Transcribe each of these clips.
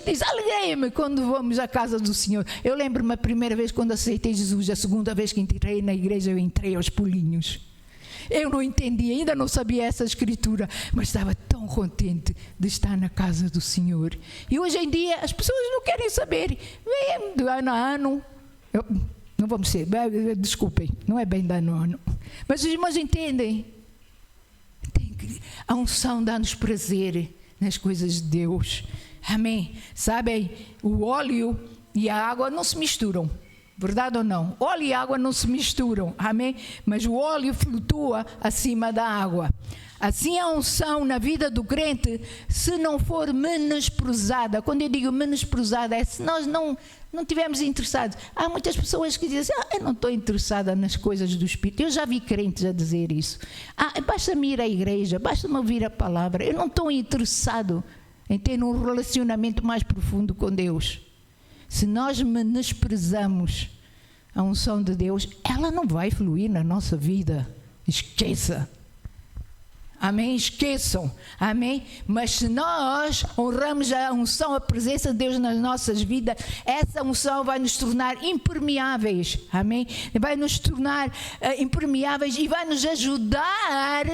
diz, alegrei-me quando vamos à casa do Senhor. Eu lembro-me a primeira vez quando aceitei Jesus, a segunda vez que entrei na igreja, eu entrei aos pulinhos. Eu não entendia, ainda não sabia essa escritura, mas estava tão contente de estar na casa do Senhor. E hoje em dia as pessoas não querem saber, vem de ano a ano. Não vamos ser, desculpem, não é bem de ano a ano. Mas os irmãos entendem. A unção dá-nos prazer nas coisas de Deus. Amém? Sabem, o óleo e a água não se misturam. Verdade ou não? Óleo e água não se misturam. Amém? Mas o óleo flutua acima da água. Assim a unção na vida do crente, se não for menosprezada, quando eu digo menosprezada, é se nós não estivermos interessados. Há muitas pessoas que dizem assim, eu não estou interessada nas coisas do Espírito. Eu já vi crentes a dizer isso. Basta-me ir à igreja, basta-me ouvir a palavra. Eu não estou interessado em ter um relacionamento mais profundo com Deus. Se nós menosprezamos a unção de Deus, ela não vai fluir na nossa vida. Esqueça. Amém? Esqueçam. Amém? Mas se nós honramos a unção, a presença de Deus nas nossas vidas, essa unção vai nos tornar impermeáveis. Amém? Vai nos tornar impermeáveis e vai nos ajudar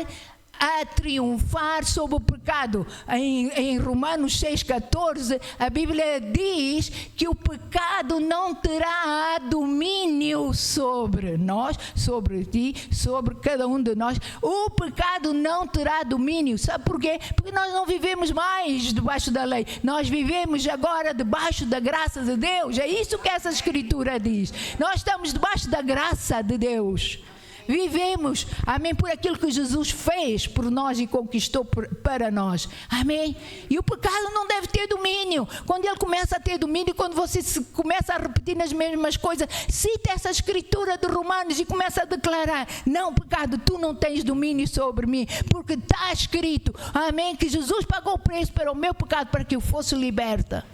a triunfar sobre o pecado. Em Romanos 6,14, a Bíblia diz que o pecado não terá domínio sobre nós, sobre ti, sobre cada um de nós. O pecado não terá domínio. Sabe porquê? Porque nós não vivemos mais debaixo da lei. Nós vivemos agora debaixo da graça de Deus. É isso que essa escritura diz. Nós estamos debaixo da graça de Deus. Vivemos, amém, por aquilo que Jesus fez por nós e conquistou para nós, amém? E o pecado não deve ter domínio. Quando ele começa a ter domínio, quando você começa a repetir nas mesmas coisas, cita essa escritura de Romanos e começa a declarar, não, pecado, tu não tens domínio sobre mim, porque está escrito, amém, que Jesus pagou o preço para o meu pecado, para que eu fosse liberta,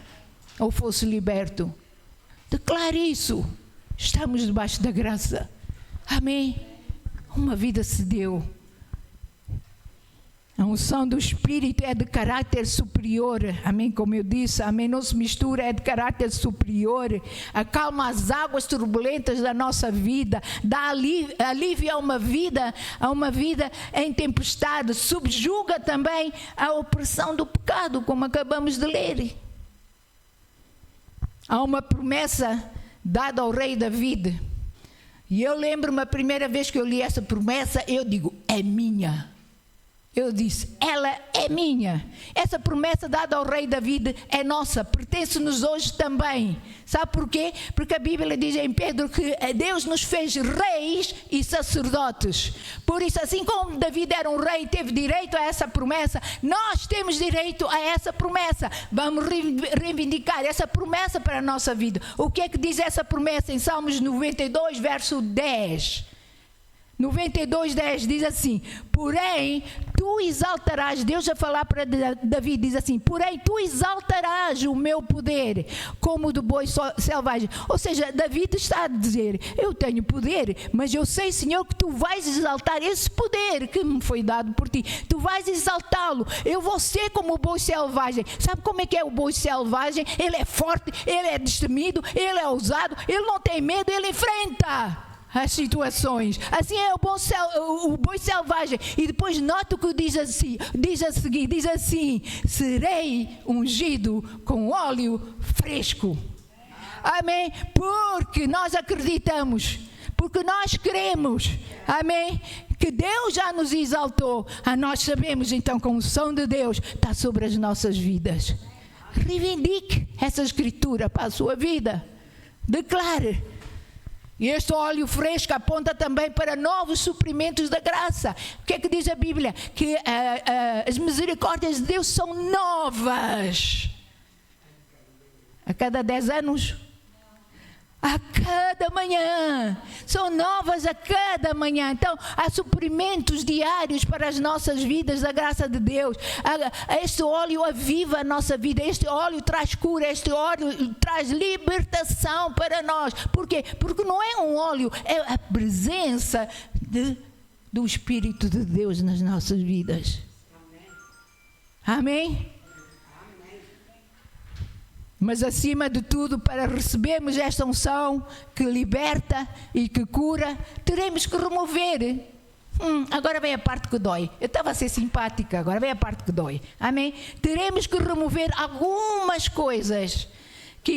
ou fosse liberto. Declare isso. Estamos debaixo da graça, amém? Uma vida se deu. A unção do Espírito é de caráter superior. Amém? Como eu disse, amém? Não se mistura, é de caráter superior. Acalma as águas turbulentas da nossa vida. Dá alívio a uma vida em tempestade. Subjuga também a opressão do pecado, como acabamos de ler. Há uma promessa dada ao rei David. E eu lembro-me a primeira vez que eu li essa promessa, eu digo, é minha. Eu disse, ela é minha. Essa promessa dada ao rei David é nossa, pertence-nos hoje também. Sabe porquê? Porque a Bíblia diz em Pedro que Deus nos fez reis e sacerdotes. Por isso, assim como David era um rei e teve direito a essa promessa, nós temos direito a essa promessa. Vamos reivindicar essa promessa para a nossa vida. O que é que diz essa promessa em Salmos 92, verso 10? 92:10 diz assim, porém tu exaltarás, Deus a falar para Davi, diz assim, porém tu exaltarás o meu poder como o do boi selvagem. Ou seja, Davi está a dizer, eu tenho poder, mas eu sei, Senhor, que tu vais exaltar esse poder que me foi dado por ti, tu vais exaltá-lo, eu vou ser como o boi selvagem. Sabe como é que é o boi selvagem? Ele é forte, ele é destemido, ele é ousado, ele não tem medo, ele enfrenta as situações. Assim é o boi selvagem. E depois nota o que diz a seguir, diz assim, serei ungido com óleo fresco. Amém? Porque nós acreditamos, porque nós cremos, amém, que Deus já nos exaltou. Nós sabemos então que a unção de Deus está sobre as nossas vidas. Reivindique essa escritura para a sua vida. Declare. E este óleo fresco aponta também para novos suprimentos da graça. O que é que diz a Bíblia? Que as misericórdias de Deus são novas. A cada 10 anos? A cada manhã. São novas a cada manhã. Então, há suprimentos diários para as nossas vidas da graça de Deus. Este óleo aviva a nossa vida. Este óleo traz cura. Este óleo traz libertação para nós. Por quê? Porque não é um óleo, é a presença do Espírito de Deus nas nossas vidas. Amém? Amém? Mas acima de tudo, para recebermos esta unção que liberta e que cura, teremos que remover. Agora vem a parte que dói. Eu estava a ser simpática, agora vem a parte que dói. Amém? Teremos que remover algumas coisas que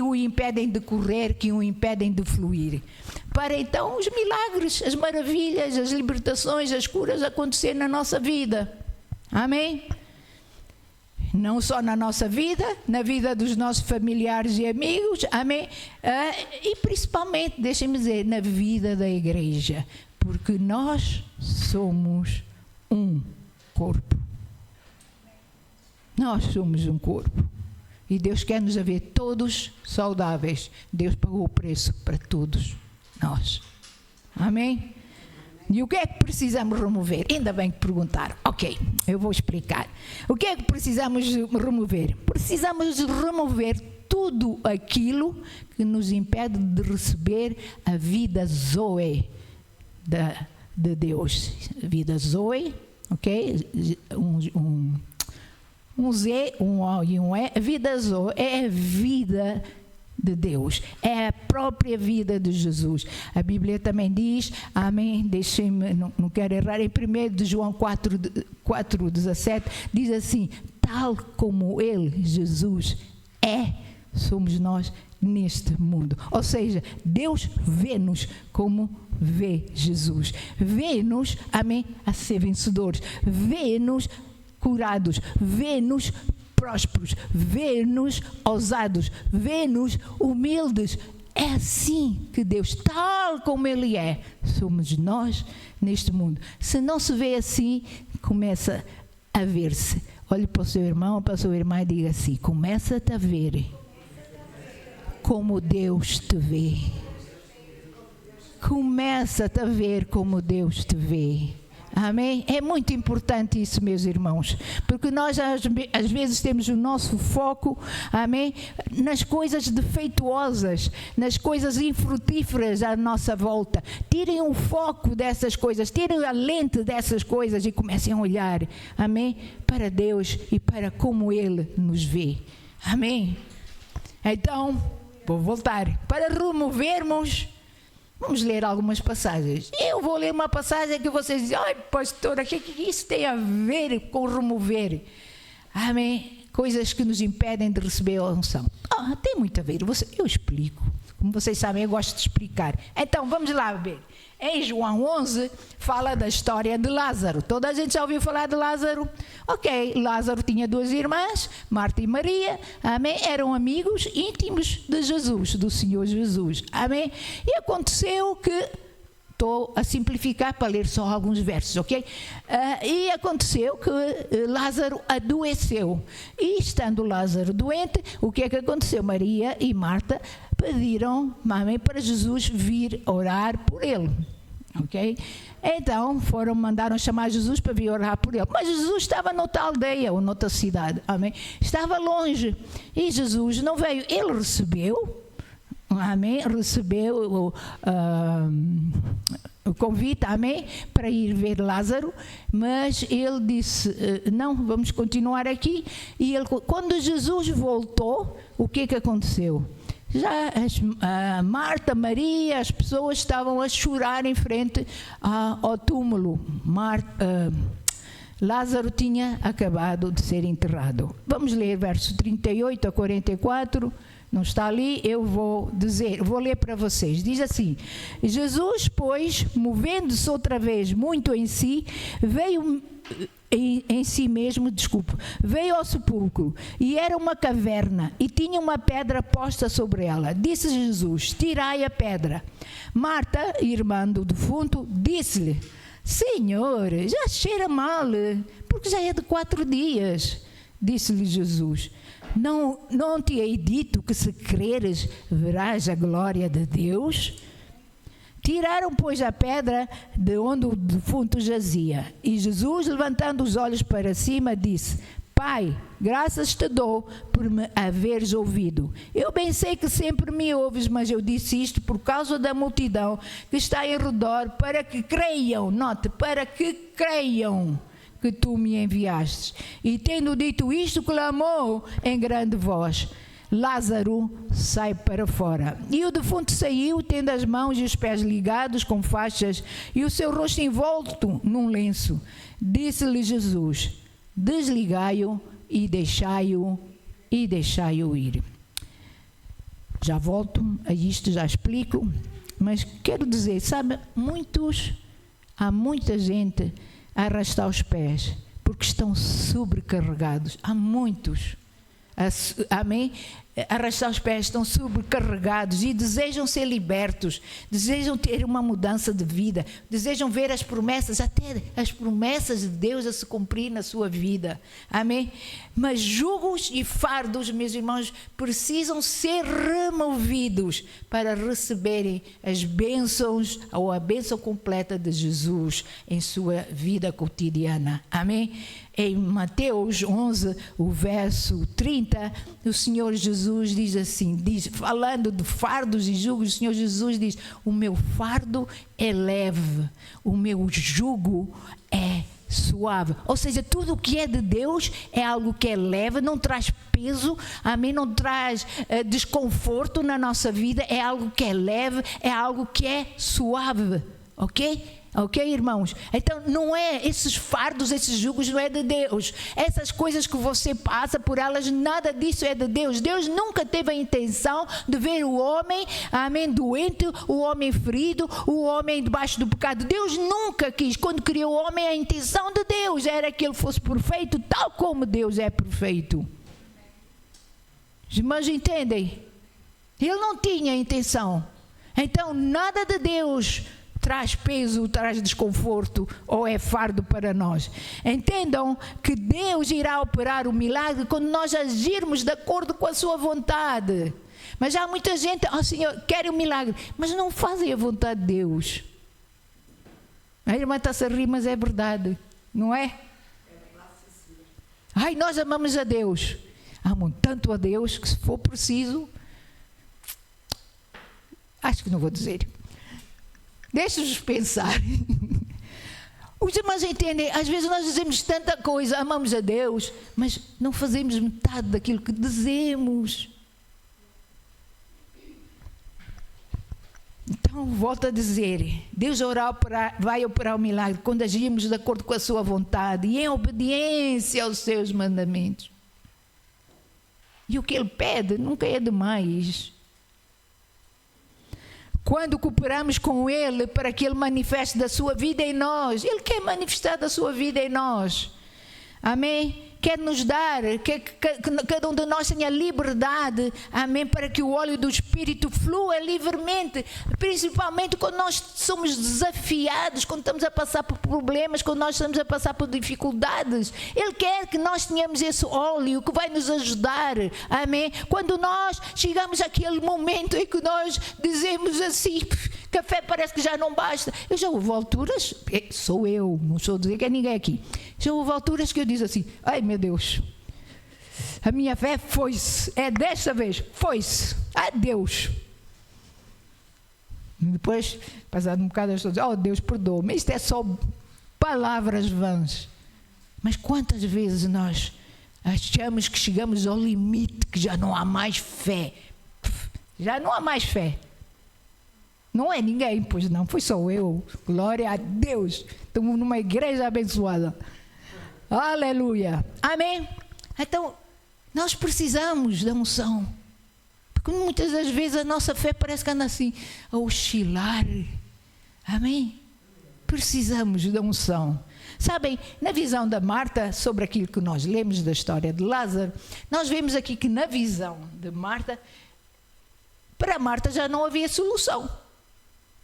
o impedem de correr, que o impedem de fluir. Para então os milagres, as maravilhas, as libertações, as curas acontecerem na nossa vida. Amém? Não só na nossa vida, na vida dos nossos familiares e amigos, amém? E principalmente, deixem-me dizer, na vida da igreja, porque nós somos um corpo. Nós somos um corpo. E Deus quer nos ver todos saudáveis. Deus pagou o preço para todos nós. Amém? E o que é que precisamos remover? Ainda bem que perguntaram. Ok, eu vou explicar. O que é que precisamos remover? Precisamos remover tudo aquilo que nos impede de receber a vida Zoe de Deus. Vida Zoe, ok? Um Z, um O e um E. A vida Zoe é a vida de Deus, é a própria vida de Jesus. A Bíblia também diz, amém, deixem-me, não quero errar, em 1 de João 4:17, diz assim: tal como Ele, Jesus, é, somos nós neste mundo. Ou seja, Deus vê-nos como vê Jesus. Vê-nos, amém, a ser vencedores. Vê-nos curados. Vê-nos prósperos, vê-nos ousados, vê-nos humildes. É assim que Deus, tal como Ele é, somos nós neste mundo. Se não se vê assim, começa a ver-se. Olhe para o seu irmão ou para a sua irmã e diga assim: começa-te a ver como Deus te vê. Começa-te a ver como Deus te vê. Amém? É muito importante isso, meus irmãos, porque nós às vezes temos o nosso foco, amém, nas coisas defeituosas, nas coisas infrutíferas à nossa volta. Tirem o foco dessas coisas, tirem a lente dessas coisas e comecem a olhar, amém, para Deus e para como Ele nos vê. Amém? Então, vou voltar. Para removermos, vamos ler algumas passagens. Eu vou ler uma passagem que vocês dizem: ai, pastora, o que isso tem a ver com remover? Amém? Coisas que nos impedem de receber a unção. Tem muito a ver. Eu explico. Como vocês sabem, eu gosto de explicar. Então, vamos lá ver. Em João 11, fala da história de Lázaro. Toda a gente já ouviu falar de Lázaro? Ok, Lázaro tinha duas irmãs, Marta e Maria, amém? Eram amigos íntimos de Jesus, do Senhor Jesus, amém? E aconteceu que, estou a simplificar para ler só alguns versos, ok? E aconteceu que Lázaro adoeceu. E estando Lázaro doente, o que é que aconteceu? Maria e Marta pediram, amém, para Jesus vir orar por ele. Ok? Então mandaram chamar Jesus para vir orar por ele. Mas Jesus estava noutra aldeia ou noutra cidade. Amém? Estava longe. E Jesus não veio. Ele recebeu. Amém? Recebeu o convite, amém, para ir ver Lázaro, mas ele disse: não, vamos continuar aqui. E quando Jesus voltou, o que aconteceu? Já Marta, Maria, as pessoas estavam a chorar em frente ao túmulo. Lázaro tinha acabado de ser enterrado. Vamos ler versos 38 a 44. Não está ali, eu vou ler para vocês. Diz assim: Jesus, pois, movendo-se outra vez muito em si, veio ao sepulcro, e era uma caverna, e tinha uma pedra posta sobre ela. Disse Jesus: tirai a pedra. Marta, irmã do defunto, disse-lhe: Senhor, já cheira mal, porque já é de 4 dias. Disse-lhe Jesus: não te hei dito que se creres, verás a glória de Deus? Tiraram, pois, a pedra de onde o defunto jazia. E Jesus, levantando os olhos para cima, disse: Pai, graças te dou por me haveres ouvido. Eu bem sei que sempre me ouves, mas eu disse isto por causa da multidão que está em redor, para que creiam. Note, para que creiam que tu me enviastes. E tendo dito isto, clamou em grande voz: Lázaro, sai para fora. E o defunto saiu, tendo as mãos e os pés ligados com faixas e o seu rosto envolto num lenço. Disse-lhe Jesus: desligai-o e deixai-o ir. Já volto a isto, já explico, mas quero dizer, sabe, há muita gente a arrastar os pés, porque estão sobrecarregados. Há muitos, amém? Arrastar os pés, estão sobrecarregados e desejam ser libertos, desejam ter uma mudança de vida, desejam ver as promessas, até as promessas de Deus a se cumprir na sua vida, amém? Mas jugos e fardos, meus irmãos, precisam ser removidos para receberem as bênçãos ou a bênção completa de Jesus em sua vida cotidiana, amém? Em Mateus 11, o verso 30, o Senhor Jesus diz assim, falando de fardos e jugos, o Senhor Jesus diz: o meu fardo é leve, o meu jugo é suave. Ou seja, tudo o que é de Deus é algo que é leve, não traz peso, amém? Não traz desconforto na nossa vida, é algo que é leve, é algo que é suave, ok? Ok, irmãos? Então, não é esses fardos, esses jugos, não é de Deus. Essas coisas que você passa por elas, nada disso é de Deus. Deus nunca teve a intenção de ver o homem, amém, doente, o homem ferido, o homem debaixo do pecado. Deus nunca quis. Quando criou o homem, a intenção de Deus era que ele fosse perfeito, tal como Deus é perfeito. Os irmãos entendem? Ele não tinha intenção. Então, nada de Deus traz peso, traz desconforto ou é fardo para nós. Entendam que Deus irá operar o milagre quando nós agirmos de acordo com a sua vontade. Mas há muita gente, Senhor, quer um milagre, mas não fazem a vontade de Deus. A irmã está-se a rir, mas é verdade, não é? Ai, nós amamos a Deus. Amam tanto a Deus que, se for preciso, acho que não vou dizer. Deixa-nos pensar. Os irmãos entendem, às vezes nós dizemos tanta coisa, amamos a Deus, mas não fazemos metade daquilo que dizemos. Então, volto a dizer, Deus vai operar o milagre quando agimos de acordo com a sua vontade e em obediência aos seus mandamentos. E o que Ele pede nunca é demais. Quando cooperamos com Ele para que Ele manifeste da sua vida em nós, Ele quer manifestar da sua vida em nós, amém? Quer nos dar, que cada um de nós tenha liberdade, amém? Para que o óleo do Espírito flua livremente, principalmente quando nós somos desafiados, quando estamos a passar por problemas, quando nós estamos a passar por dificuldades. Ele quer que nós tenhamos esse óleo que vai nos ajudar, amém? Quando nós chegamos àquele momento em que nós dizemos assim, café parece que já não basta. Eu já houve alturas, sou eu, não estou a dizer que é ninguém aqui, já houve alturas que eu digo assim, ai meu Deus, a minha fé foi-se, é desta vez, foi-se, adeus. Depois, passado um bocado, eu estou a dizer, oh Deus, perdoa-me, isto é só palavras vãs. Mas quantas vezes nós achamos que chegamos ao limite, que já não há mais fé, já não há mais fé. Não é ninguém, pois não, foi só eu, glória a Deus, estamos numa igreja abençoada. Aleluia, amém? Então, nós precisamos da unção, porque muitas das vezes a nossa fé parece que anda assim, a oscilar, amém? Precisamos da unção. Sabem, na visão da Marta, sobre aquilo que nós lemos da história de Lázaro, nós vemos aqui que na visão de Marta, para Marta já não havia solução.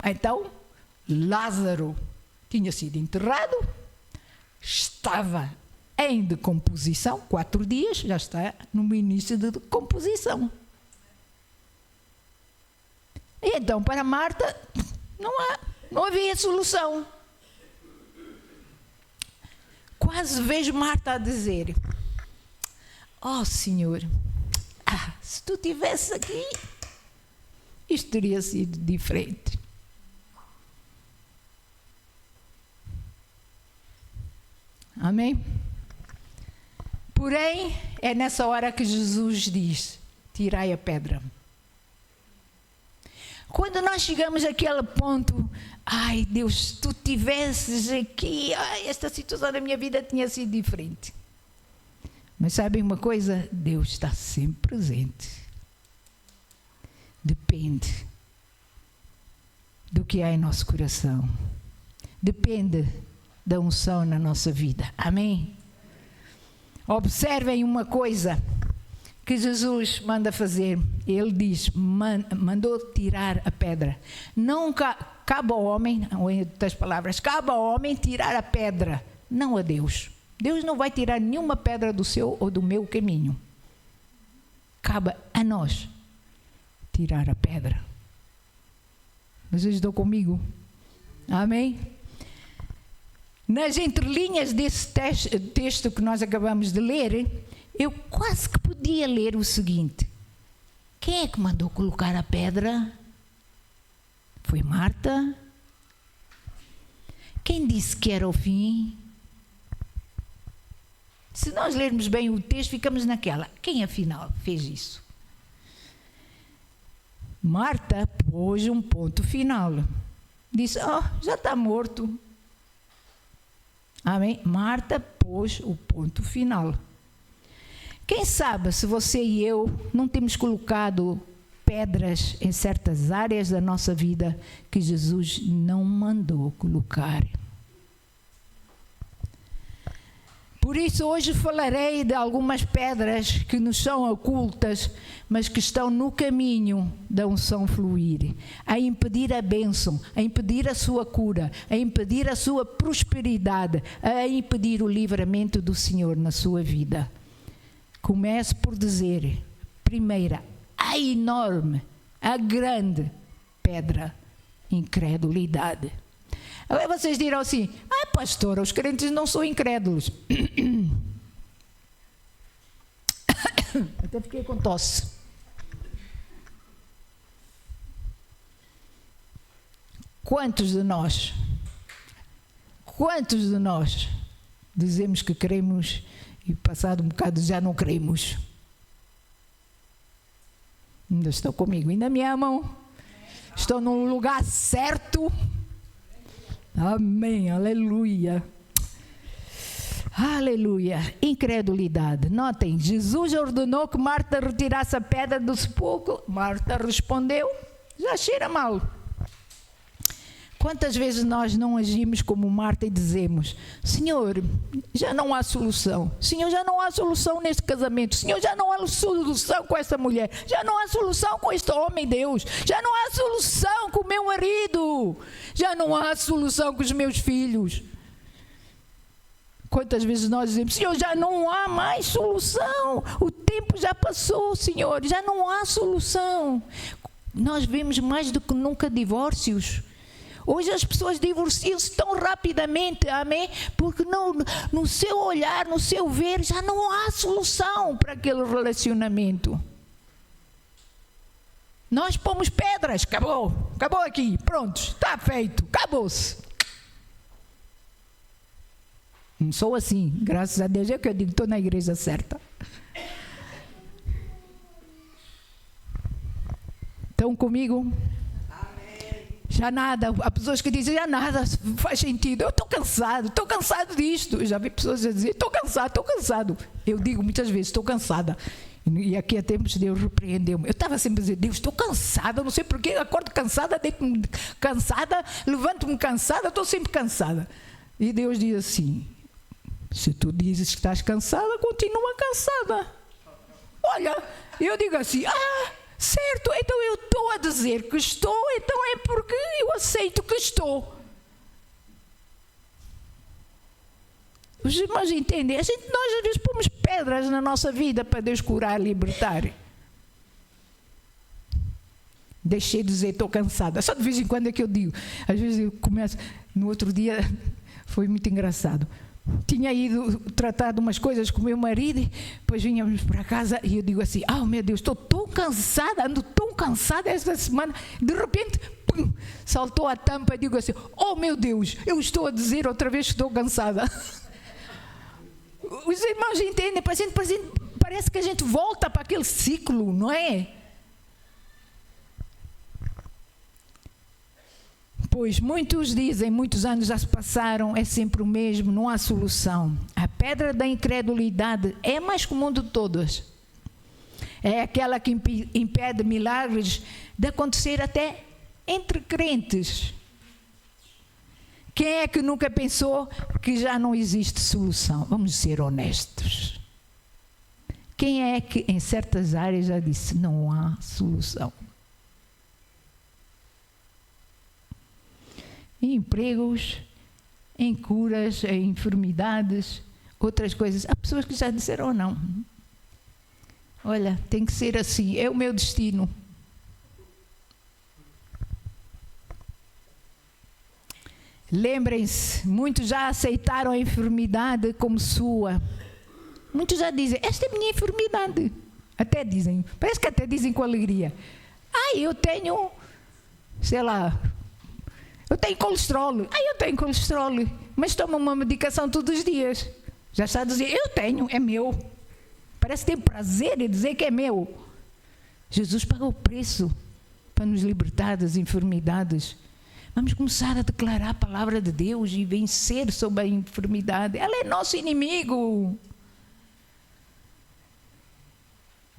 Então, Lázaro tinha sido enterrado, estava em decomposição, 4 dias, já está no início de decomposição. E então, para Marta, não havia solução. Quase vejo Marta a dizer, oh Senhor, se tu estivesse aqui, isto teria sido diferente. Amém? Porém, é nessa hora que Jesus diz: tirai a pedra. Quando nós chegamos àquele ponto, ai Deus, se tu tivesses aqui, esta situação da minha vida tinha sido diferente. Mas sabem uma coisa? Deus está sempre presente. Depende do que há em nosso coração. Depende da unção na nossa vida. Amém? Observem uma coisa que Jesus manda fazer. Ele diz, mandou tirar a pedra. Não cabe ao homem, ou em outras palavras, cabe ao homem tirar a pedra, não a Deus. Deus não vai tirar nenhuma pedra do seu ou do meu caminho. Cabe a nós tirar a pedra. Vocês estão comigo? Amém? Nas entrelinhas desse texto que nós acabamos de ler, eu quase que podia ler o seguinte: quem é que mandou colocar a pedra? Foi Marta? Quem disse que era o fim? Se nós lermos bem o texto, ficamos naquela: quem afinal fez isso? Marta pôs um ponto final. Disse: já está morto. Amém? Marta pôs o ponto final. Quem sabe se você e eu não temos colocado pedras em certas áreas da nossa vida que Jesus não mandou colocar. Por isso hoje falarei de algumas pedras que nos são ocultas, mas que estão no caminho da unção fluir, a impedir a bênção, a impedir a sua cura, a impedir a sua prosperidade, a impedir o livramento do Senhor na sua vida. Comece por dizer, primeira, a enorme, a grande pedra, incredulidade. Agora vocês dirão assim: pastora, os crentes não são incrédulos. Até fiquei com tosse. Quantos de nós dizemos que cremos e passado um bocado já não cremos? Ainda estão comigo, ainda me amam? Estão no lugar certo? Amém, aleluia. Aleluia. Incredulidade. Notem, Jesus ordenou que Marta retirasse a pedra do sepulcro. Marta respondeu: já cheira mal. Quantas vezes nós não agimos como Marta e dizemos: Senhor, já não há solução. Senhor, já não há solução neste casamento. Senhor, já não há solução com essa mulher. Já não há solução com este homem, Deus. Já não há solução com o meu marido. Já não há solução com os meus filhos. Quantas vezes nós dizemos: Senhor, já não há mais solução. O tempo já passou, Senhor. Já não há solução. Nós vemos mais do que nunca divórcios. Hoje as pessoas divorciam-se tão rapidamente, amém? Porque no seu olhar, no seu ver, já não há solução para aquele relacionamento. Nós pomos pedras, acabou aqui, pronto, está feito, acabou-se. Não sou assim, graças a Deus, é que eu digo, estou na igreja certa. Estão comigo? Já nada, há pessoas que dizem: já nada faz sentido, eu estou cansado disto. Eu já vi pessoas a dizer: estou cansado. Eu digo muitas vezes: estou cansada. E aqui há tempos Deus repreendeu-me. Eu estava sempre a dizer: Deus, estou cansada, não sei porquê, acordo cansada, deito-me cansada, levanto-me cansada, estou sempre cansada. E Deus diz assim: se tu dizes que estás cansada, continua cansada. Olha, eu digo assim: certo, então eu estou a dizer que estou, então é porque eu aceito que estou. Os irmãos entendem? Nós às vezes pomos pedras na nossa vida para Deus curar, libertar. Deixei de dizer estou cansada. Só de vez em quando é que eu digo. Às vezes eu começo, no outro dia foi muito engraçado. Tinha ido tratar de umas coisas com o meu marido, depois vinhamos para casa e eu digo assim: meu Deus, estou tão cansada, ando tão cansada esta semana. De repente, pum, saltou a tampa e digo assim: oh meu Deus, eu estou a dizer outra vez que estou cansada. Os irmãos entendem, parece que a gente volta para aquele ciclo, não é? Pois muitos dizem, muitos anos já se passaram, é sempre o mesmo, não há solução. A pedra da incredulidade é a mais comum de todas. É aquela que impede milagres de acontecer até entre crentes. Quem é que nunca pensou que já não existe solução? Vamos ser honestos. Quem é que em certas áreas já disse não há solução? Em empregos, em curas, em enfermidades, outras coisas. Há pessoas que já disseram não. Olha, tem que ser assim, é o meu destino. Lembrem-se, muitos já aceitaram a enfermidade como sua. Muitos já dizem, esta é a minha enfermidade. Até dizem, parece que até dizem com alegria. Eu tenho, sei lá, eu tenho colesterol. Eu tenho colesterol. Mas tomo uma medicação todos os dias. Já está a dizer, eu tenho, é meu. Parece ter prazer em dizer que é meu. Jesus pagou o preço para nos libertar das enfermidades. Vamos começar a declarar a palavra de Deus e vencer sobre a enfermidade. Ela é nosso inimigo.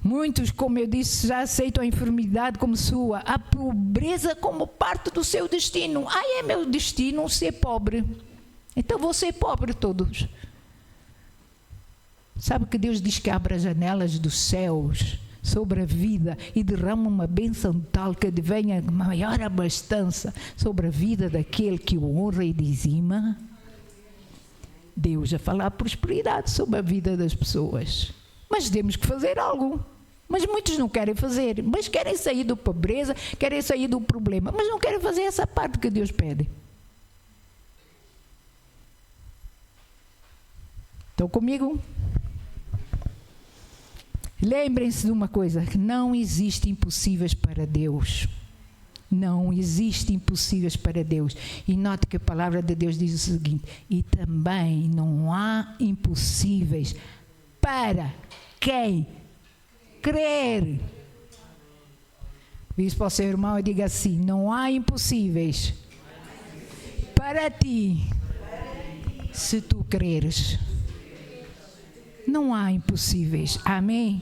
Muitos, como eu disse, já aceitam a enfermidade como sua, a pobreza como parte do seu destino. É meu destino ser pobre. Então vou ser pobre todos. Sabe que Deus diz que abre as janelas dos céus sobre a vida e derrama uma bênção tal que venha maior abastança sobre a vida daquele que o honra e dizima? Deus a falar prosperidade sobre a vida das pessoas. Mas temos que fazer algo. Mas muitos não querem fazer. Mas querem sair da pobreza, querem sair do problema. Mas não querem fazer essa parte que Deus pede. Estão comigo? Lembrem-se de uma coisa, que não existe impossíveis para Deus. Não existe impossíveis para Deus. E note que a palavra de Deus diz o seguinte, e também não há impossíveis para quem crer. Diz para o seu irmão e diga assim, não há impossíveis para ti, se tu creres. Não há impossíveis. Amém?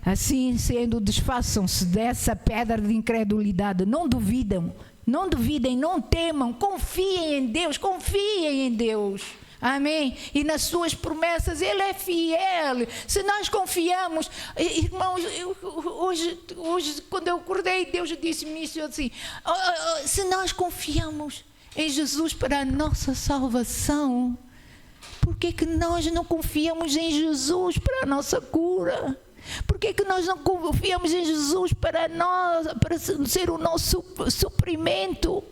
Assim sendo, desfaçam-se dessa pedra de incredulidade. Não duvidem, não temam. Confiem em Deus, confiem em Deus. Amém? E nas suas promessas Ele é fiel. Se nós confiamos, irmãos, hoje quando eu acordei, Deus disse-me isso assim, se nós confiamos em Jesus para a nossa salvação, por que nós não confiamos em Jesus para a nossa cura? Por que nós não confiamos em Jesus para ser o nosso suprimento?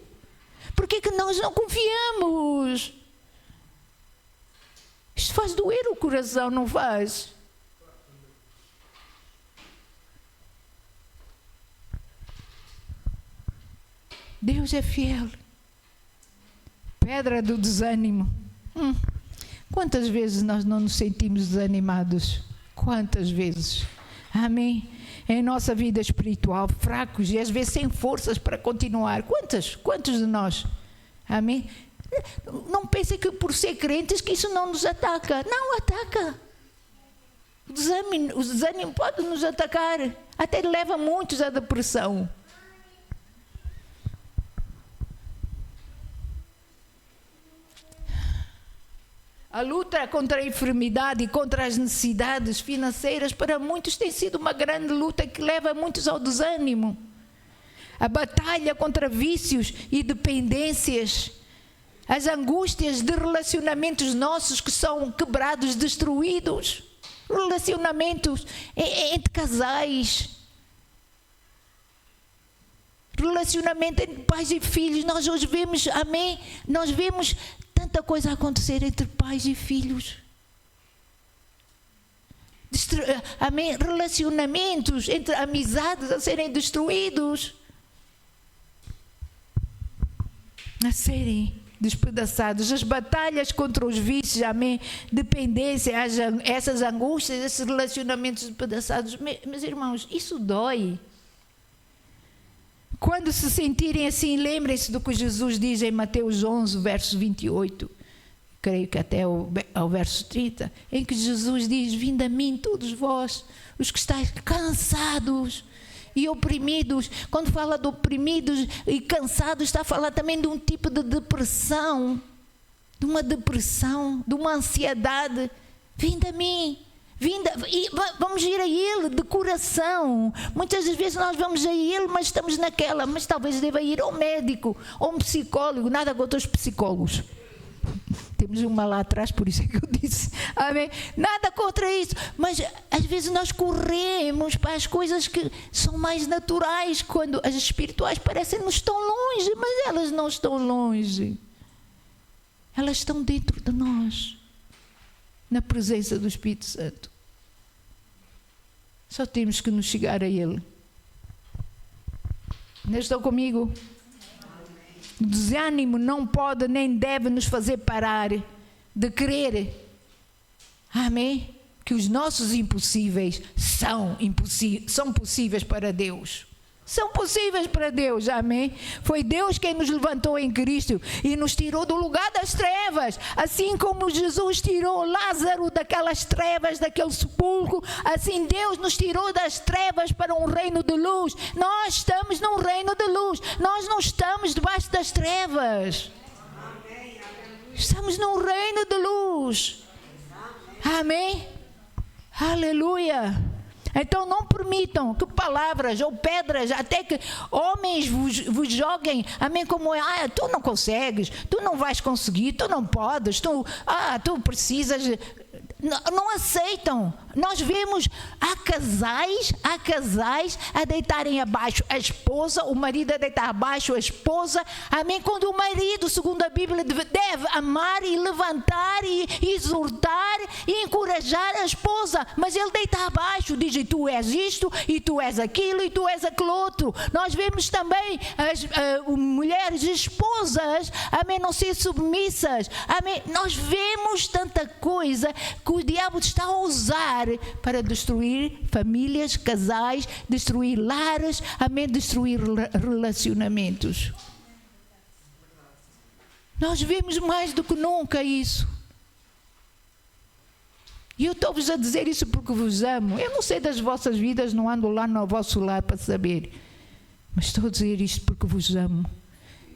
Por que nós não confiamos? Isto faz doer o coração, não faz? Deus é fiel. Pedra do desânimo. Quantas vezes nós não nos sentimos desanimados? Quantas vezes? Amém? Em nossa vida espiritual, fracos e às vezes sem forças para continuar. Quantos de nós? Amém? Não pensem que por ser crentes que isso não nos ataca. Não ataca. O desânimo pode nos atacar. Até leva muitos à depressão. A luta contra a enfermidade e contra as necessidades financeiras para muitos tem sido uma grande luta que leva muitos ao desânimo. A batalha contra vícios e dependências, as angústias de relacionamentos nossos que são quebrados, destruídos, relacionamentos entre casais, relacionamento entre pais e filhos. Nós hoje vemos, amém, nós vemos tanta coisa a acontecer entre pais e filhos. Amém? Relacionamentos entre amizades a serem destruídos. A serem despedaçados. As batalhas contra os vícios, amém, dependência, essas angústias, esses relacionamentos despedaçados. Meus irmãos, isso dói. Quando se sentirem assim, lembrem-se do que Jesus diz em Mateus 11, verso 28. Creio que até ao verso 30, em que Jesus diz: vinde a mim todos vós, os que estáis cansados e oprimidos. Quando fala de oprimidos e cansados, está a falar também de um tipo de depressão, de uma ansiedade. Vinde a mim, e vamos ir a Ele de coração. Muitas das vezes nós vamos a Ele, mas estamos naquela, mas talvez deva ir ao médico, ou um psicólogo. Nada contra os psicólogos. Temos uma lá atrás, por isso é que eu disse, amém? Nada contra isso, mas às vezes nós corremos para as coisas que são mais naturais, quando as espirituais parecem-nos estão longe, mas elas não estão longe. Elas estão dentro de nós, na presença do Espírito Santo. Só temos que nos chegar a Ele. Não estão comigo? O desânimo não pode nem deve nos fazer parar de crer, amém? Que os nossos impossíveis são possíveis para Deus. São possíveis para Deus, amém? Foi Deus quem nos levantou em Cristo e nos tirou do lugar das trevas. Assim como Jesus tirou Lázaro daquelas trevas, daquele sepulcro, assim Deus nos tirou das trevas para um reino de luz. Nós estamos num reino de luz. Nós não estamos debaixo das trevas. Estamos num reino de luz. Amém? Aleluia. Então não permitam que palavras ou pedras, até que homens vos joguem, amém, como tu não consegues, tu não vais conseguir, tu não podes, tu precisas. Não aceitam. Nós vemos há casais a deitarem abaixo a esposa, o marido a deitar abaixo a esposa, amém? Quando o marido, segundo a Bíblia, deve amar e levantar e exortar e encorajar a esposa, mas ele deita abaixo, diz: e tu és isto, e tu és aquilo, e tu és aquele outro. Nós vemos também as mulheres esposas, amém, não ser submissas, amém? Nós vemos tanta coisa que o diabo está a usar para destruir famílias, casais, destruir lares, amém, destruir relacionamentos. Nós vemos mais do que nunca isso. E eu estou-vos a dizer isso porque vos amo. Eu não sei das vossas vidas, não ando lá no vosso lar para saber. Mas estou a dizer isto porque vos amo.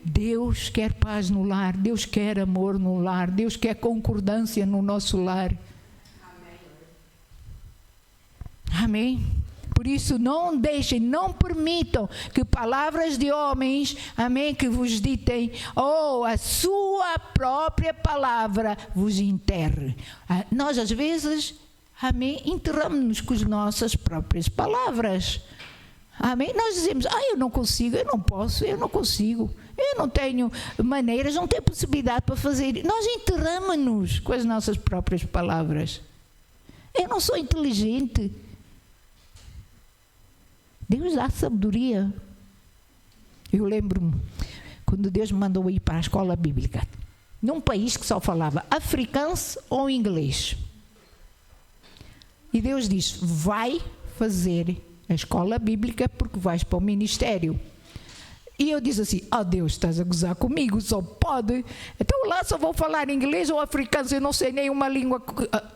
Deus quer paz no lar, Deus quer amor no lar, Deus quer concordância no nosso lar. Amém? Por isso não deixem, não permitam que palavras de homens, amém, que vos ditem, ou a sua própria palavra vos enterre. Nós às vezes, amém, enterramos-nos com as nossas próprias palavras. Amém? Nós dizemos: eu não consigo, eu não posso, eu não consigo, eu não tenho maneiras, não tenho possibilidade para fazer. Nós enterramos-nos com as nossas próprias palavras. Eu não sou inteligente. Deus dá sabedoria. Eu lembro-me quando Deus me mandou ir para a escola bíblica, num país que só falava africano ou inglês. E Deus disse: vai fazer a escola bíblica porque vais para o ministério. E eu disse assim: Deus, estás a gozar comigo, só pode. Então lá só vou falar inglês ou africano, eu não sei nenhuma língua.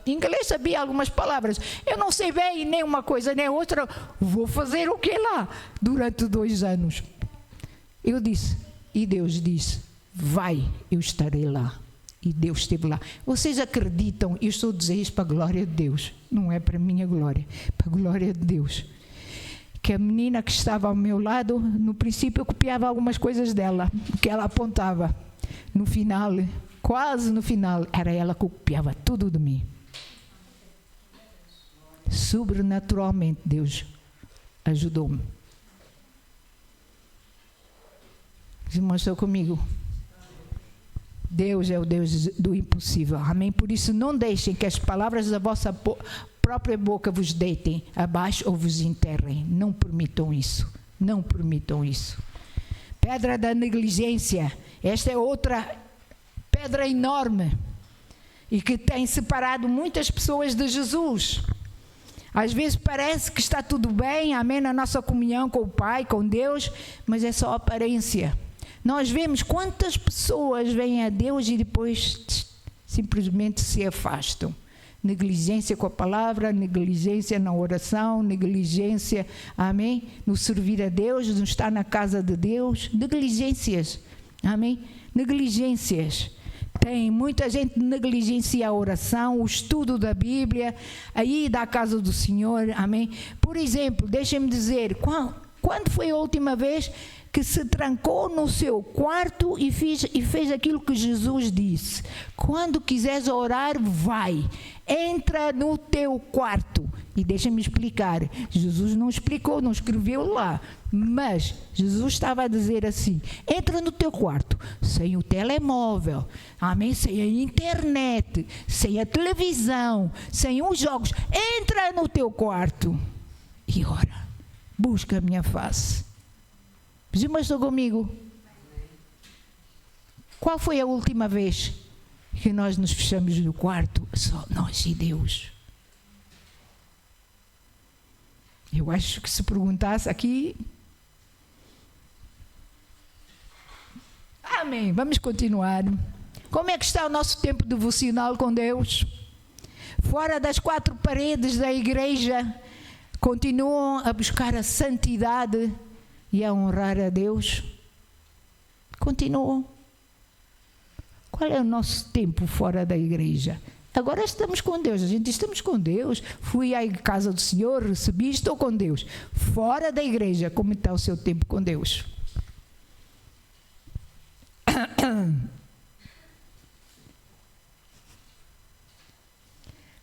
Inglês sabia algumas palavras, eu não sei bem nem uma coisa nem outra. Vou fazer o que lá durante 2 anos? Eu disse, e Deus disse: vai, eu estarei lá. E Deus esteve lá. Vocês acreditam? Eu estou a dizer isso para a glória de Deus, não é para a minha glória, para a glória de Deus. Que a menina que estava ao meu lado, no princípio eu copiava algumas coisas dela, que ela apontava. No final, quase no final, era ela que copiava tudo de mim. Sobrenaturalmente Deus ajudou-me. Os irmãos estão comigo? Deus é o Deus do impossível, amém? Por isso não deixem que as palavras da vossa própria boca vos deitem abaixo ou vos enterrem. Não permitam isso. Não permitam isso. Pedra da negligência. Esta é outra pedra enorme e que tem separado muitas pessoas de Jesus. Às vezes parece que está tudo bem, amém, na nossa comunhão com o Pai, com Deus, mas é só aparência. Nós vemos quantas pessoas vêm a Deus e depois simplesmente se afastam. Negligência com a palavra, negligência na oração, negligência, amém, no servir a Deus, no estar na casa de Deus, negligências, amém, negligências. Tem muita gente que negligencia a oração, o estudo da Bíblia, a ida à casa do Senhor, amém. Por exemplo, deixem-me dizer, quando foi a última vez que se trancou no seu quarto e fez aquilo que Jesus disse? Quando quiseres orar, vai, entra no teu quarto. E deixa-me explicar, Jesus não explicou, não escreveu lá, mas Jesus estava a dizer assim: entra no teu quarto, sem o telemóvel, amém? Sem a internet, sem a televisão, sem os jogos, entra no teu quarto e ora, busca a minha face. Os irmãos estão comigo? Qual foi a última vez que nós nos fechamos no quarto, só nós e Deus? Eu acho que se perguntasse aqui... Amém, vamos continuar. Como é que está o nosso tempo devocional com Deus? Fora das quatro paredes da igreja, continuam a buscar a santidade e a honrar a Deus? Continuam. Qual é o nosso tempo fora da igreja? Agora estamos com Deus, a gente estamos com Deus. Fui à casa do Senhor, recebi, estou com Deus. Fora da igreja, como está o seu tempo com Deus?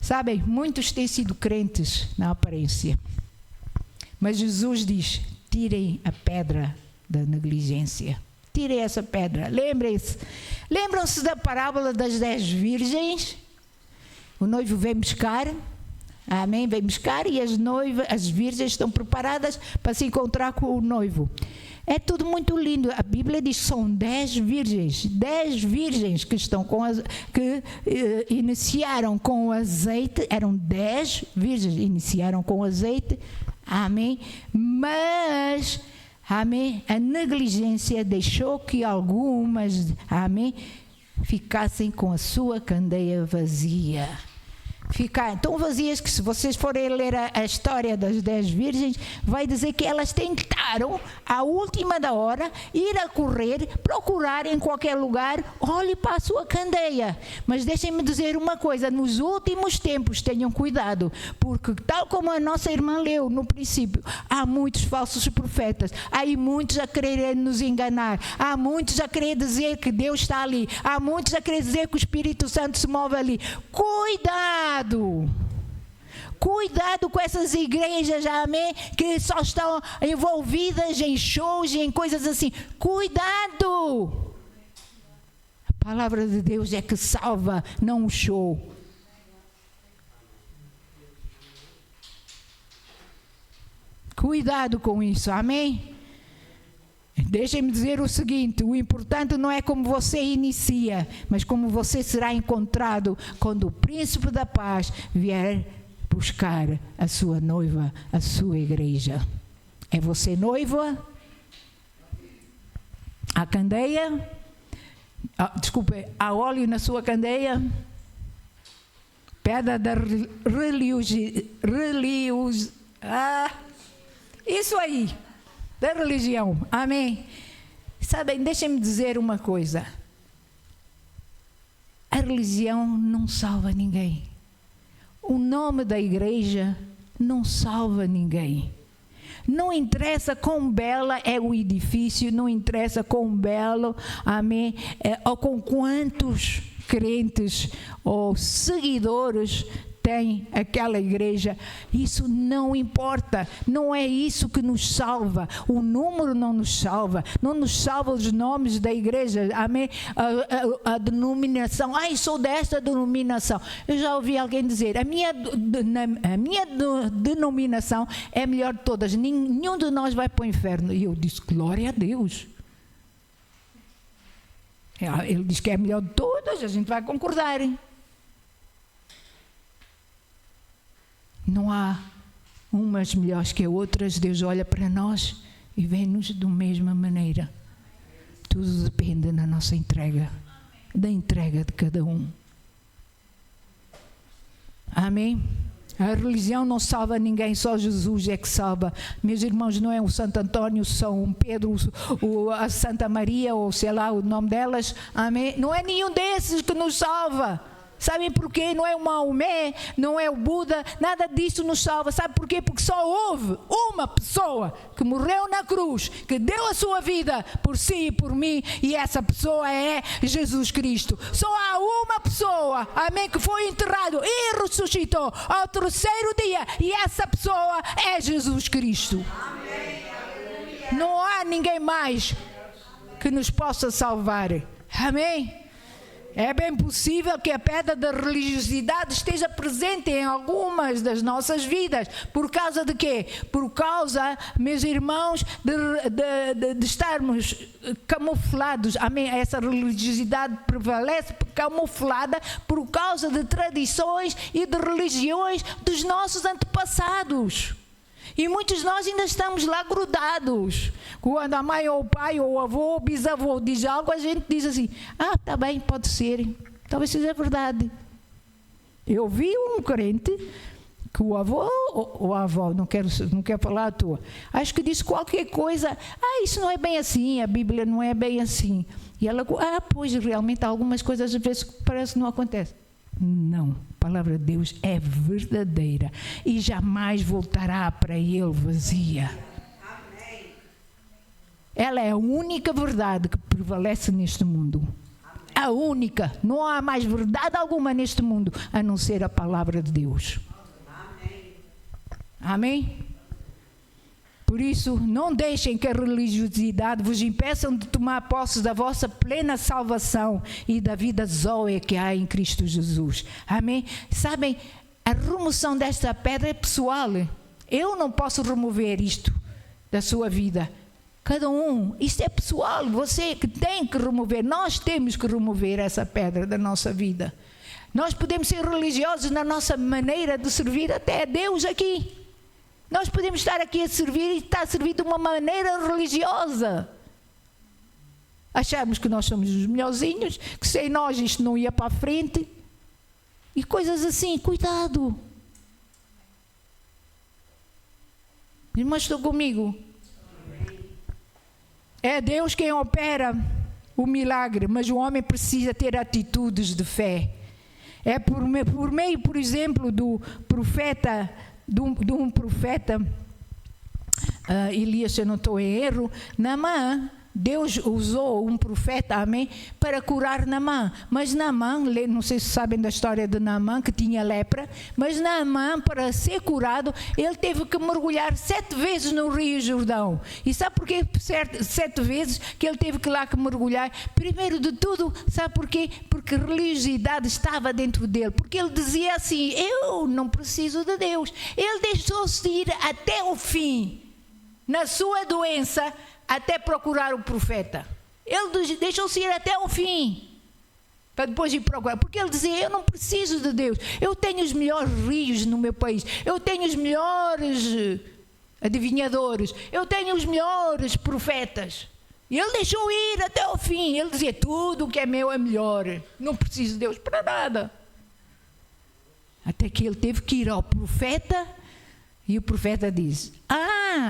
Sabem, muitos têm sido crentes na aparência, mas Jesus diz: tirem a pedra da negligência. Tirem essa pedra. Lembram-se da parábola das 10 virgens? O noivo vem buscar, amém, vem buscar, e as virgens estão preparadas para se encontrar com o noivo. É tudo muito lindo. A Bíblia diz que são 10 virgens que estão iniciaram com o azeite. Eram 10 virgens, iniciaram com o azeite, amém, mas, amém, a negligência deixou que algumas, amém, ficassem com a sua candeia vazia. Ficaram tão vazias que, se vocês forem ler a história das 10 virgens, vai dizer que elas tentaram, à última da hora, ir a correr, procurar em qualquer lugar, olhe para a sua candeia. Mas deixem-me dizer uma coisa: nos últimos tempos tenham cuidado, porque tal como a nossa irmã leu no princípio, há muitos falsos profetas, há muitos a querer nos enganar, há muitos a querer dizer que Deus está ali, há muitos a querer dizer que o Espírito Santo se move ali. Cuidado! Cuidado com essas igrejas, amém, que só estão envolvidas em shows e em coisas assim. Cuidado! A palavra de Deus é que salva, não o show. Cuidado com isso, amém? Deixem-me dizer o seguinte: o importante não é como você inicia, mas como você será encontrado quando o príncipe da paz vier buscar a sua noiva, a sua igreja. É você noiva? A candeia? Desculpe, há óleo na sua candeia? Pedra da isso aí, da religião, amém? Sabem, deixem-me dizer uma coisa: a religião não salva ninguém. O nome da igreja não salva ninguém. Não interessa quão bela é o edifício, não interessa quão belo, amém, ou com quantos crentes ou seguidores tem aquela igreja. Isso não importa, não é isso que nos salva. O número não nos salva, não nos salva os nomes da igreja, amém? A denominação, sou desta denominação. Eu já ouvi alguém dizer: a minha denominação é a melhor de todas, nenhum de nós vai para o inferno. E eu disse: glória a Deus. Ele diz que é a melhor de todas, a gente vai concordar. Não há umas melhores que outras. Deus olha para nós e vê-nos da mesma maneira. Tudo depende da nossa entrega, da entrega de cada um. Amém? A religião não salva ninguém, só Jesus é que salva. Meus irmãos, não é o Santo Antônio, São Pedro, a Santa Maria, ou sei lá o nome delas. Amém? Não é nenhum desses que nos salva. Sabem porquê? Não é o Maomé, não é o Buda, nada disso nos salva. Sabe porquê? Porque só houve uma pessoa que morreu na cruz, que deu a sua vida por si e por mim, e essa pessoa é Jesus Cristo. Só há uma pessoa, amém, que foi enterrado e ressuscitou ao terceiro dia, e essa pessoa é Jesus Cristo. Não há ninguém mais que nos possa salvar. Amém? É bem possível que a pedra da religiosidade esteja presente em algumas das nossas vidas. Por causa de quê? Por causa, meus irmãos, de estarmos camuflados. Amém? Essa religiosidade prevalece camuflada por causa de tradições e de religiões dos nossos antepassados. E muitos de nós ainda estamos lá grudados. Quando a mãe ou o pai ou o avô ou o bisavô diz algo, a gente diz assim, está bem, pode ser. Talvez seja verdade. Eu vi um crente que o avô ou a avó, não quero falar à toa, acho que disse qualquer coisa, isso não é bem assim, a Bíblia não é bem assim. E ela, pois realmente algumas coisas às vezes parece que não acontecem. Não, a palavra de Deus é verdadeira e jamais voltará para Ele vazia. Amém. Ela é a única verdade que prevalece neste mundo. Amém. A única, não há mais verdade alguma neste mundo a não ser a palavra de Deus. Amém. Amém? Por isso, não deixem que a religiosidade vos impeçam de tomar posse da vossa plena salvação e da vida zoe que há em Cristo Jesus. Amém? Sabem, a remoção desta pedra é pessoal. Eu não posso remover isto da sua vida. Cada um, isto é pessoal. Você que tem que remover, nós temos que remover essa pedra da nossa vida. Nós podemos ser religiosos na nossa maneira de servir até a Deus aqui. Nós podemos estar aqui a servir e estar a servir de uma maneira religiosa. Achamos que nós somos os melhorzinhos, que sem nós isto não ia para a frente. E coisas assim, cuidado. Irmãos, estão comigo? É Deus quem opera o milagre, mas o homem precisa ter atitudes de fé. É por meio, por exemplo, do profeta... De um profeta, Elias, se eu não estou em erro, Naamã, Deus usou um profeta, amém, para curar Naamã. Mas Naamã, não sei se sabem da história de Naamã, que tinha lepra, mas Naamã, para ser curado, ele teve que mergulhar 7 vezes no Rio Jordão. E sabe porquê 7 vezes que ele teve que lá que mergulhar? Primeiro de tudo, sabe porquê? Porque a religiosidade estava dentro dele. Porque ele dizia assim, eu não preciso de Deus. Ele deixou-se ir até o fim, na sua doença, até procurar o profeta. Ele deixou-se ir até o fim, para depois ir procurar, porque ele dizia, eu não preciso de Deus, eu tenho os melhores rios no meu país, eu tenho os melhores adivinhadores, eu tenho os melhores profetas. E ele deixou ir até o fim. Ele dizia, tudo o que é meu é melhor, não preciso de Deus para nada. Até que ele teve que ir ao profeta, e o profeta diz,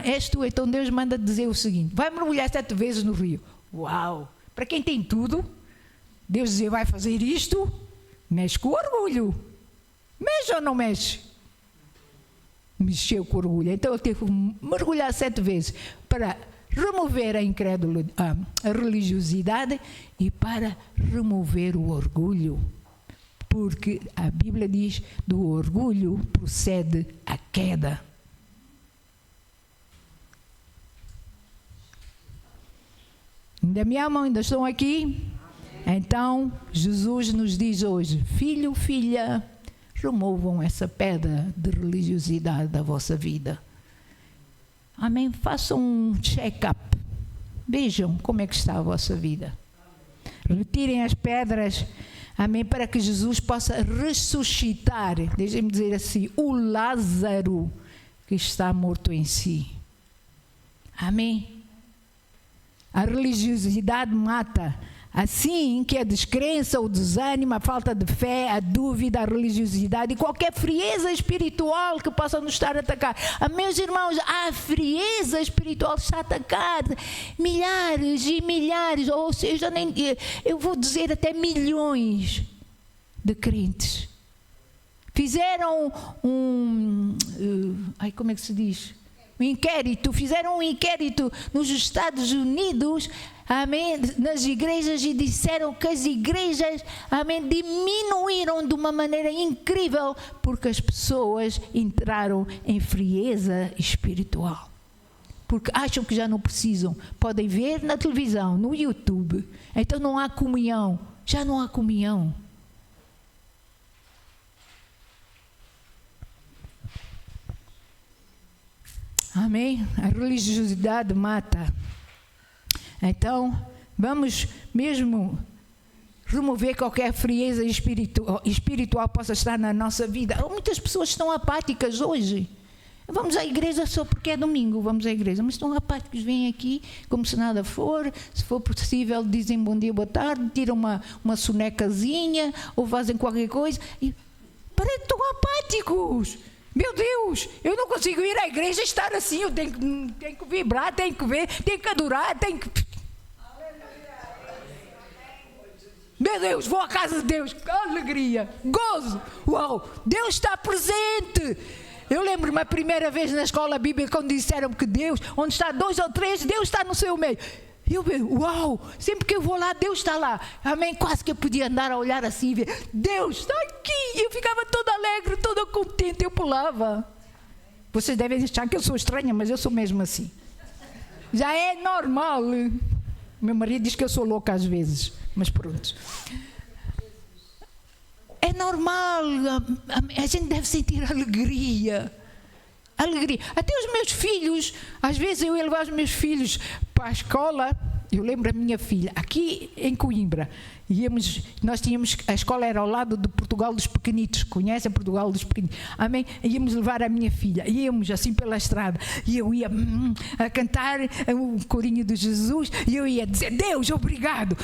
és tu, então Deus manda dizer o seguinte, vai mergulhar 7 vezes no rio. Uau! Para quem tem tudo, Deus dizia, vai fazer isto, mexe com orgulho. Mexe ou não mexe? Mexeu com orgulho. Então ele teve que mergulhar 7 vezes para remover a religiosidade e para remover o orgulho. Porque a Bíblia diz, do orgulho procede a queda. Ainda me amam, ainda estão aqui? Amém. Então, Jesus nos diz hoje, filho, filha, removam essa pedra de religiosidade da vossa vida. Amém? Façam um check-up. Vejam como é que está a vossa vida. Retirem as pedras, amém, para que Jesus possa ressuscitar, deixem-me dizer assim, o Lázaro que está morto em si. Amém? A religiosidade mata. Assim que a descrença, o desânimo, a falta de fé, a dúvida, a religiosidade e qualquer frieza espiritual que possa nos estar a atacar. Meus irmãos, a frieza espiritual está a atacar milhares e milhares, ou seja, eu vou dizer até milhões de crentes. Fizeram como é que se diz? Fizeram um inquérito nos Estados Unidos, amém, nas igrejas, e disseram que as igrejas, amém, diminuíram de uma maneira incrível porque as pessoas entraram em frieza espiritual. Porque acham que já não precisam, podem ver na televisão, no YouTube, então não há comunhão, já não há comunhão. Amém? A religiosidade mata. Então, vamos mesmo remover qualquer frieza espiritual possa estar na nossa vida. Muitas pessoas estão apáticas hoje. Vamos à igreja só porque é domingo, vamos à igreja, mas estão apáticos, vêm aqui como se nada for, se for possível dizem bom dia, boa tarde, tiram uma sonecazinha ou fazem qualquer coisa e estão apáticos. Meu Deus, eu não consigo ir à igreja e estar assim, eu tenho que vibrar, tenho que ver, tenho que adorar, tenho que... Meu Deus, vou à casa de Deus, que alegria, gozo, uau, Deus está presente. Eu lembro-me a primeira vez na escola bíblica quando disseram que Deus, onde está 2 ou 3, Deus está no seu meio. Eu, uau, sempre que eu vou lá, Deus está lá. Amém, quase que eu podia andar a olhar assim e ver, Deus está aqui. Eu ficava toda alegre, toda contente, eu pulava. Vocês devem achar que eu sou estranha, mas eu sou mesmo assim. Já é normal. Meu marido diz que eu sou louca às vezes, mas pronto. É normal, a gente deve sentir alegria. Alegria. Até os meus filhos, às vezes eu ia levar os meus filhos para a escola. Eu lembro a minha filha, aqui em Coimbra, nós tínhamos, a escola era ao lado de Portugal dos Pequenitos, conhecem Portugal dos Pequenitos? Amém? Íamos levar a minha filha, íamos assim pela estrada, e eu ia a cantar o corinho de Jesus, e eu ia dizer, Deus, obrigado,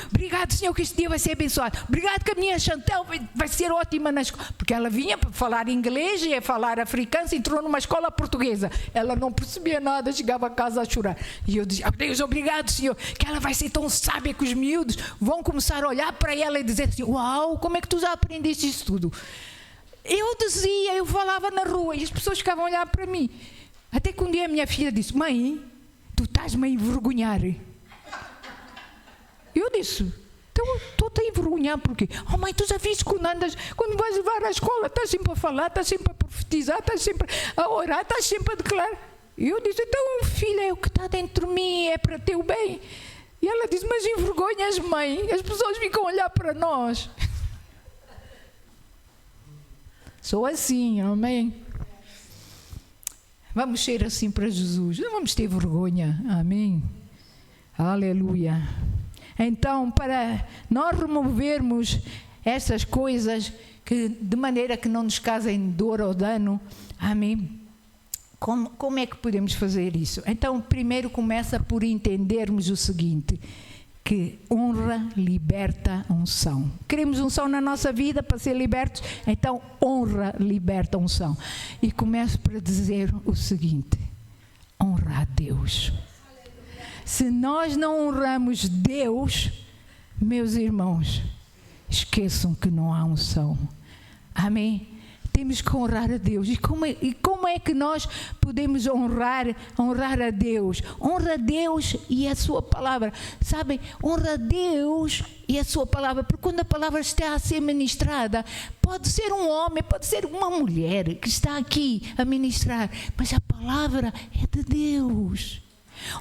Senhor, que este dia vai ser abençoado, obrigado que a minha Chantel vai ser ótima na escola, porque ela vinha para falar inglês, ia falar africano, entrou numa escola portuguesa, ela não percebia nada, chegava a casa a chorar, e eu dizia, Deus, obrigado, Senhor, que ela vai ser tão sábia que os miúdos vão começar a olhar para ela e dizer assim, uau, como é que tu já aprendeste isso tudo? Eu falava na rua e as pessoas ficavam a olhar para mim. Até que um dia a minha filha disse, mãe, tu estás-me a envergonhar. Eu disse, então estou-te a envergonhar porquê? Oh mãe, tu já viste quando vais levar à escola, estás sempre a falar, estás sempre a profetizar, estás sempre a orar, estás sempre a declarar. E eu disse, então filha, é o que está dentro de mim, é para teu bem. E ela disse, mas envergonhas, mãe, as pessoas ficam a olhar para nós. Sou assim, amém? Vamos ser assim para Jesus, não vamos ter vergonha, amém? Aleluia. Então, para nós removermos essas coisas, de maneira que não nos causem dor ou dano, amém? Como é que podemos fazer isso? Então, primeiro começa por entendermos o seguinte, que honra liberta unção. Queremos unção na nossa vida para ser libertos? Então, honra liberta unção. E começo por dizer o seguinte, honra a Deus. Se nós não honramos Deus, meus irmãos, esqueçam que não há unção. Amém? Temos que honrar a Deus. E como é que nós podemos honrar a Deus? Honra a Deus e a sua palavra. Sabem, honra a Deus e a sua palavra. Porque quando a palavra está a ser ministrada, pode ser um homem, pode ser uma mulher que está aqui a ministrar. Mas a palavra é de Deus.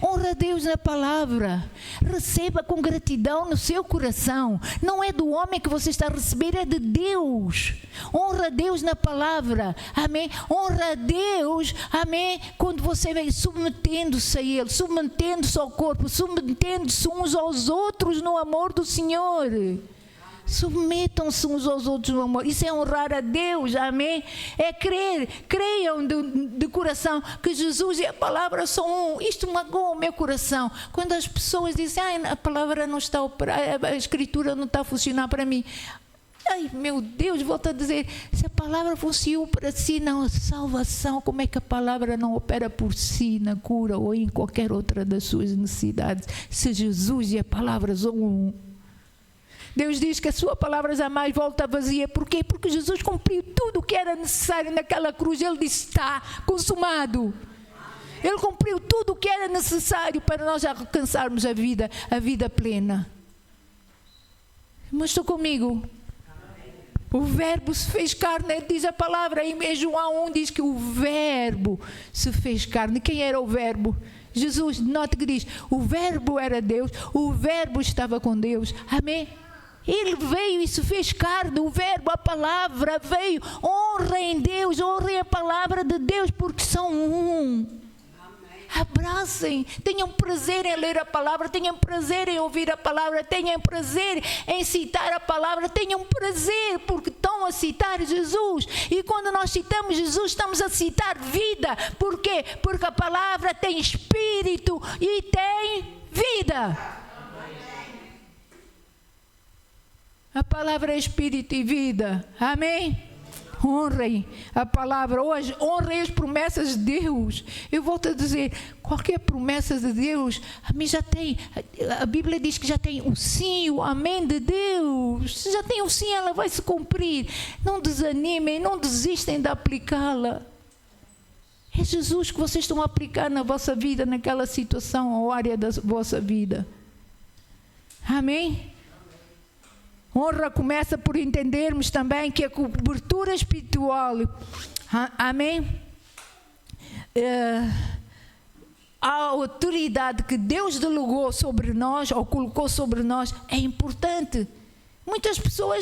Honra Honra a Deus na palavra. Receba com gratidão no seu coração. Não é do homem que você está a receber, é de Deus. Honra a Deus na palavra. Amém? Honra a Deus. Amém? Quando você vem submetendo-se a Ele, submetendo-se ao corpo, submetendo-se uns aos outros no amor do Senhor. Submetam-se uns aos outros no amor. Isso é honrar a Deus, amém? É crer, creiam de coração que Jesus e a palavra são um. Isto magoa o meu coração. Quando as pessoas dizem, a palavra não está a operar, a escritura não está a funcionar para mim. Ai, meu Deus, volto a dizer, se a palavra funcionou para si na salvação, como é que a palavra não opera por si na cura ou em qualquer outra das suas necessidades? Se Jesus e a palavra são um. Deus diz que a sua palavra jamais volta vazia. Por quê? Porque Jesus cumpriu tudo o que era necessário naquela cruz. Ele disse, está consumado. Ele cumpriu tudo o que era necessário para nós alcançarmos a vida plena. Mas estou comigo? O verbo se fez carne, diz a palavra. Em João 1 diz que o verbo se fez carne. Quem era o verbo? Jesus, note que diz, o verbo era Deus, o verbo estava com Deus. Amém? Ele veio e se fez carne, o verbo, a palavra veio. Honrem Deus, honrem a palavra de Deus, porque são um. Abracem, tenham prazer em ler a palavra, tenham prazer em ouvir a palavra, tenham prazer em citar a palavra, tenham prazer porque estão a citar Jesus. E quando nós citamos Jesus, estamos a citar vida. Por quê? Porque a palavra tem espírito e tem vida. A palavra é espírito e vida. Amém? Honrem a palavra. Hoje, honrem as promessas de Deus. Eu volto a dizer, qualquer promessa de Deus, a mim já tem, a Bíblia diz que já tem o sim, o amém de Deus. Se já tem o sim, ela vai se cumprir. Não desanimem, não desistem de aplicá-la. É Jesus que vocês estão a aplicar na vossa vida, naquela situação ou área da vossa vida. Amém? Honra começa por entendermos também que a cobertura espiritual, amém? A autoridade que Deus delegou sobre nós, ou colocou sobre nós, é importante. Muitas pessoas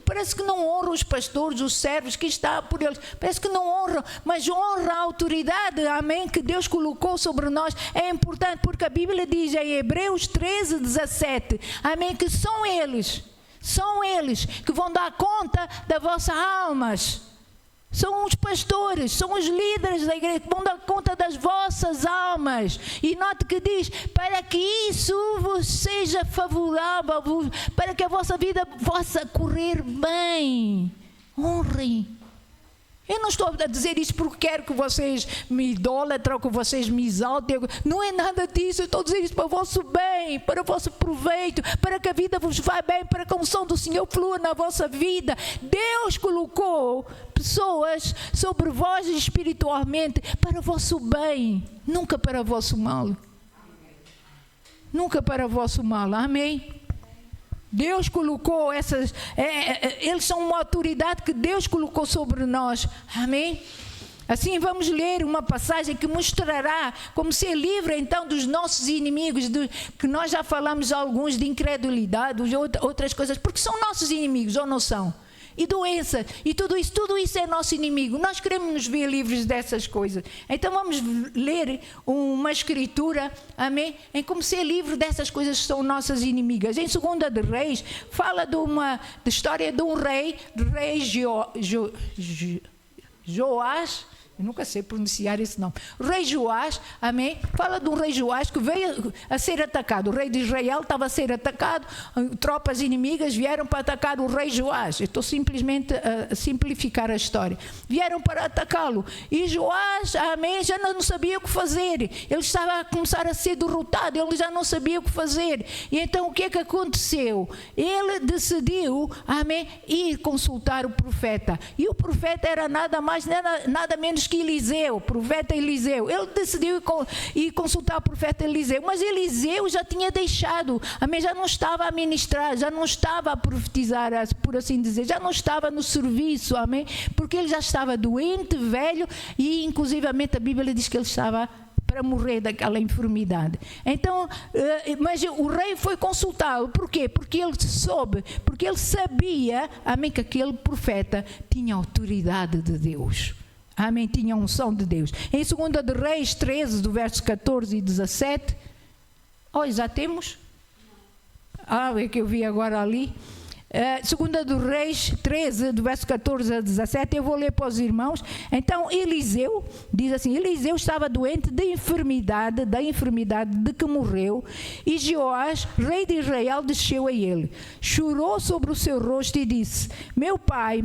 parece que não honram os pastores, os servos, que está por eles, parece que não honram, mas honra a autoridade, amém, que Deus colocou sobre nós, é importante, porque a Bíblia diz em Hebreus 13:17, amém, que são eles que vão dar conta das vossas almas. São os pastores, são os líderes da igreja que vão dar conta das vossas almas. E note que diz, para que isso vos seja favorável, para que a vossa vida possa correr bem. Honrem. Eu não estou a dizer isso porque quero que vocês me idolatrem, que vocês me exaltem. Não é nada disso. Eu estou a dizer isso para o vosso bem, para o vosso proveito, para que a vida vos vá bem, para que a unção do Senhor flua na vossa vida. Deus colocou pessoas sobre vós espiritualmente para o vosso bem, nunca para o vosso mal. Nunca para o vosso mal. Amém? Deus colocou eles são uma autoridade que Deus colocou sobre nós. Amém? Assim vamos ler uma passagem que mostrará como ser livre então dos nossos inimigos, que nós já falamos alguns de incredulidade, outras coisas, porque são nossos inimigos, ou não são? E doença, e tudo isso é nosso inimigo. Nós queremos nos ver livres dessas coisas. Então vamos ler uma escritura, amém? Em como ser livre dessas coisas que são nossas inimigas. Em 2 de Reis, fala de história de um rei, Joás. Eu nunca sei pronunciar esse nome. O rei Joás, amém? Fala de um rei Joás que veio a ser atacado. O rei de Israel estava a ser atacado, tropas inimigas vieram para atacar o rei Joás. Eu estou simplesmente a simplificar a história. Vieram para atacá-lo. E Joás, amém, já não sabia o que fazer. Ele estava a começar a ser derrotado, ele já não sabia o que fazer. E então o que é que aconteceu? Ele decidiu, amém, ir consultar o profeta. E o profeta era nada mais, nada menos que Eliseu, o profeta Eliseu. Ele decidiu ir consultar o profeta Eliseu, mas Eliseu já tinha deixado, amém, já não estava a ministrar, já não estava a profetizar, por assim dizer, já não estava no serviço, amém, porque ele já estava doente, velho, e inclusivamente a Bíblia diz que ele estava para morrer daquela enfermidade. Então, mas o rei foi consultá-lo. Por quê? Porque ele sabia, amém, que aquele profeta tinha autoridade de Deus. Amém, tinha unção de Deus. Em 2 de Reis 13, do verso 14 e 17, já temos? É que eu vi agora ali. 2 de Reis 13, do verso 14 a 17, eu vou ler para os irmãos. Então Eliseu, diz assim, Eliseu estava doente da enfermidade de que morreu, e Joás, rei de Israel, desceu a ele, chorou sobre o seu rosto e disse, meu pai,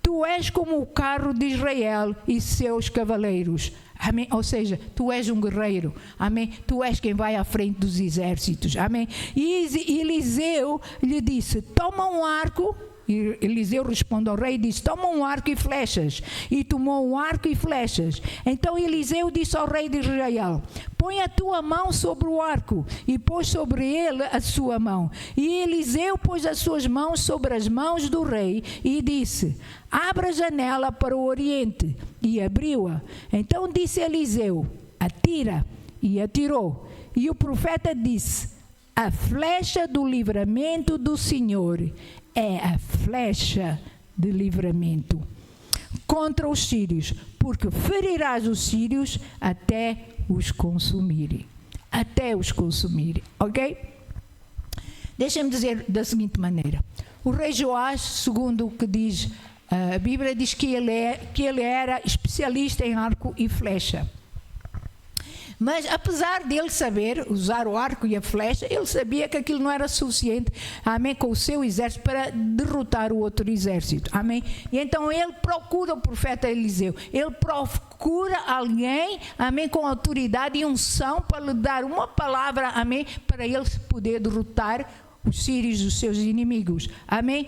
tu és como o carro de Israel e seus cavaleiros. Amém? Ou seja, tu és um guerreiro. Amém? Tu és quem vai à frente dos exércitos. Amém? E Eliseu lhe disse, toma um arco. E Eliseu responde ao rei e disse, toma um arco e flechas. E tomou um arco e flechas. Então Eliseu disse ao rei de Israel, põe a tua mão sobre o arco. E pôs sobre ele a sua mão. E Eliseu pôs as suas mãos sobre as mãos do rei e disse, abra a janela para o oriente. E abriu-a. Então disse Eliseu, atira. E atirou. E o profeta disse, a flecha do livramento do Senhor é a flecha de livramento contra os sírios, porque ferirás os sírios até os consumirem. Até os consumirem, ok? Deixem-me dizer da seguinte maneira. O rei Joás, segundo o que diz a Bíblia, diz que ele era especialista em arco e flecha. Mas apesar dele saber usar o arco e a flecha, ele sabia que aquilo não era suficiente, amém, com o seu exército para derrotar o outro exército, amém. E então ele procura o profeta Eliseu, ele procura alguém, amém, com autoridade e unção para lhe dar uma palavra, amém, para ele poder derrotar os sírios, os seus inimigos, amém?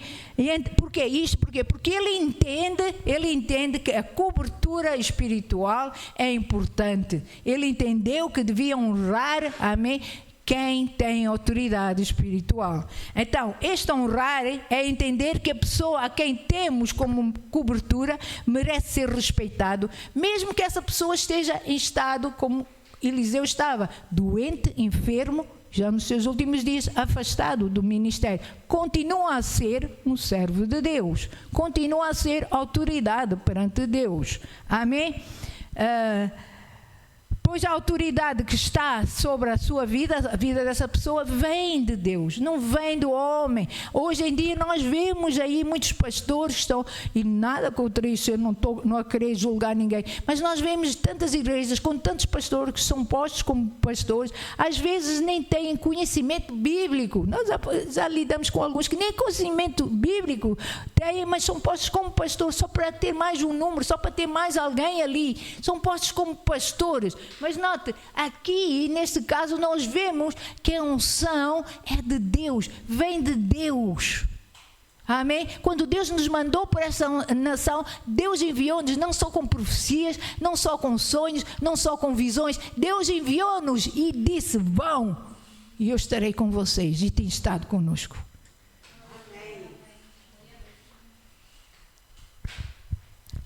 Por que isto? Porque ele entende que a cobertura espiritual é importante. Ele entendeu que devia honrar, amém, quem tem autoridade espiritual. Então, este honrar é entender que a pessoa a quem temos como cobertura merece ser respeitado, mesmo que essa pessoa esteja em estado como Eliseu estava, doente, enfermo, já nos seus últimos dias, afastado do ministério. Continua a ser um servo de Deus. Continua a ser autoridade perante Deus. Amém? Pois a autoridade que está sobre a sua vida, a vida dessa pessoa, vem de Deus, não vem do homem. Hoje em dia nós vemos aí muitos pastores que estão, e nada contra isso, eu não estou a querer julgar ninguém, mas nós vemos tantas igrejas com tantos pastores que são postos como pastores, às vezes nem têm conhecimento bíblico. Nós já lidamos com alguns que nem conhecimento bíblico têm, mas são postos como pastores só para ter mais um número, só para ter mais alguém ali. São postos como pastores. Mas note, aqui, neste caso, nós vemos que a unção é de Deus, vem de Deus. Amém? Quando Deus nos mandou para essa nação, Deus enviou-nos não só com profecias, não só com sonhos, não só com visões. Deus enviou-nos e disse, vão, e eu estarei com vocês, e tem estado conosco.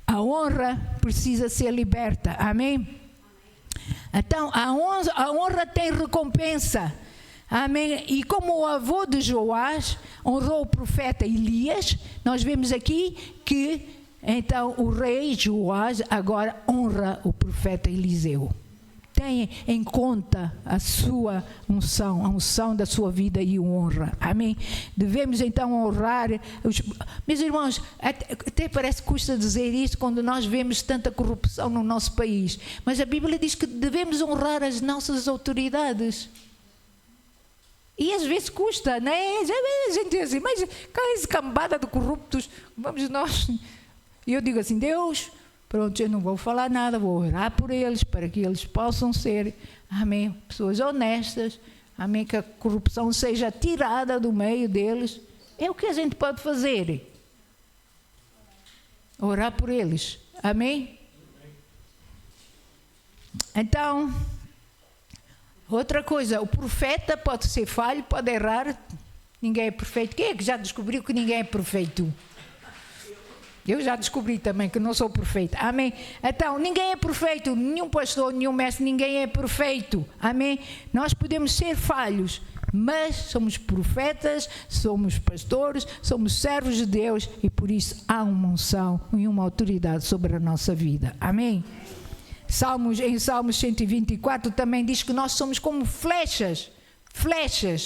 A honra precisa ser liberta. Amém? Então, a honra tem recompensa. Amém? E como o avô de Joás honrou o profeta Elias, nós vemos aqui que, então, o rei Joás agora honra o profeta Eliseu. Tem em conta a sua unção, a unção da sua vida e honra. Amém? Devemos então honrar. Meus irmãos, até parece que custa dizer isso quando nós vemos tanta corrupção no nosso país. Mas a Bíblia diz que devemos honrar as nossas autoridades. E às vezes custa, não é? Já a gente diz assim, mas essa cambada de corruptos, vamos nós. E eu digo assim, Deus... Pronto, eu não vou falar nada, vou orar por eles, para que eles possam ser, amém, pessoas honestas, amém, que a corrupção seja tirada do meio deles. É o que a gente pode fazer. Orar por eles, amém? Então, outra coisa, o profeta pode ser falho, pode errar, ninguém é perfeito. Quem é que já descobriu que ninguém é perfeito? Eu já descobri também que não sou perfeita. Amém? Então, ninguém é perfeito. Nenhum pastor, nenhum mestre, ninguém é perfeito. Amém? Nós podemos ser falhos, mas somos profetas, somos pastores, somos servos de Deus e por isso há uma unção e uma autoridade sobre a nossa vida. Amém? Em Salmos 124 também diz que nós somos como flechas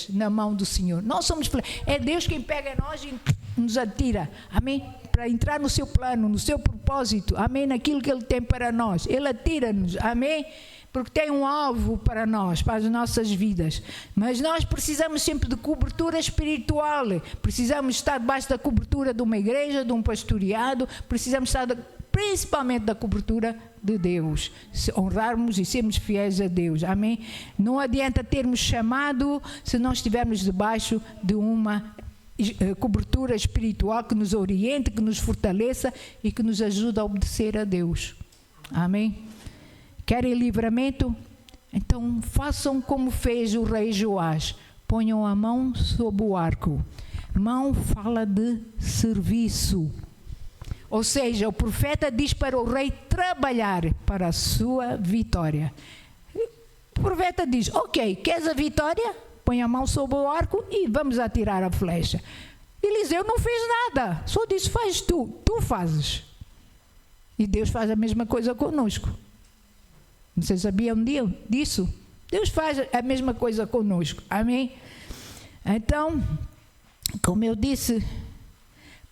na mão do Senhor. Nós somos flechas. É Deus quem pega nós e nos atira. Amém? Para entrar no seu plano, no seu propósito. Amém? Naquilo que Ele tem para nós. Ele atira-nos. Amém? Porque tem um alvo para nós, para as nossas vidas. Mas nós precisamos sempre de cobertura espiritual. Precisamos estar debaixo da cobertura de uma igreja, de um pastoreado. Precisamos estar principalmente da cobertura de Deus. Se honrarmos e sermos fiéis a Deus. Amém? Não adianta termos chamado se não estivermos debaixo de uma cobertura espiritual que nos oriente, que nos fortaleça e que nos ajude a obedecer a Deus. Amém? Querem livramento? Então façam como fez o rei Joás. Ponham a mão sobre o arco. Mão fala de serviço. Ou seja, o profeta diz para o rei trabalhar para a sua vitória. O profeta diz, ok, queres a vitória? Põe a mão sobre o arco e vamos atirar a flecha. Eliseu não fez nada, só disse, faz tu fazes. E Deus faz a mesma coisa conosco. Vocês sabiam disso? Deus faz a mesma coisa conosco, amém? Então, como eu disse,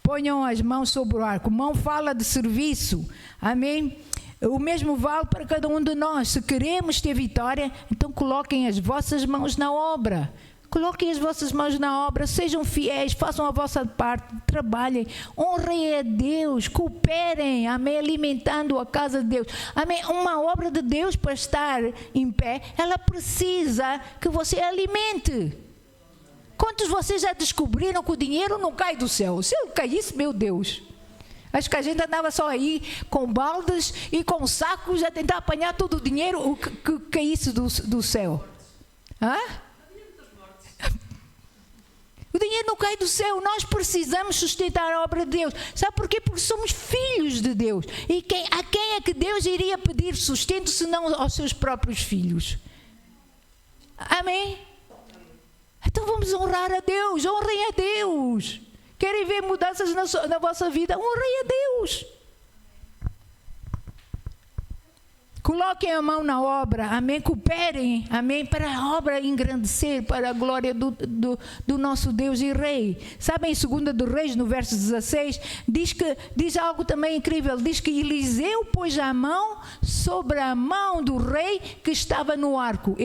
ponham as mãos sobre o arco. Mão fala de serviço, amém? O mesmo vale para cada um de nós. Se queremos ter vitória, então coloquem as vossas mãos na obra. Coloquem as vossas mãos na obra, sejam fiéis, façam a vossa parte, trabalhem, honrem a Deus, cooperem, amém, alimentando a casa de Deus. Amém. Uma obra de Deus para estar em pé, ela precisa que você alimente. Quantos de vocês já descobriram que o dinheiro não cai do céu? Se ele caísse, meu Deus... Acho que a gente andava só aí com baldes e com sacos a tentar apanhar todo o dinheiro que caísse do céu. Hã? O dinheiro não cai do céu. Nós precisamos sustentar a obra de Deus. Sabe porquê? Porque somos filhos de Deus. E a quem é que Deus iria pedir sustento se não aos seus próprios filhos? Amém? Então vamos honrar a Deus. Honrem a Deus. Querem ver mudanças na vossa vida? Honrem a Deus. Coloquem a mão na obra, amém? Cooperem, amém? Para a obra engrandecer, para a glória do nosso Deus e Rei. Sabem, em 2 de Reis, no verso 16, diz algo também incrível. Diz que Eliseu pôs a mão sobre a mão do rei que estava no arco.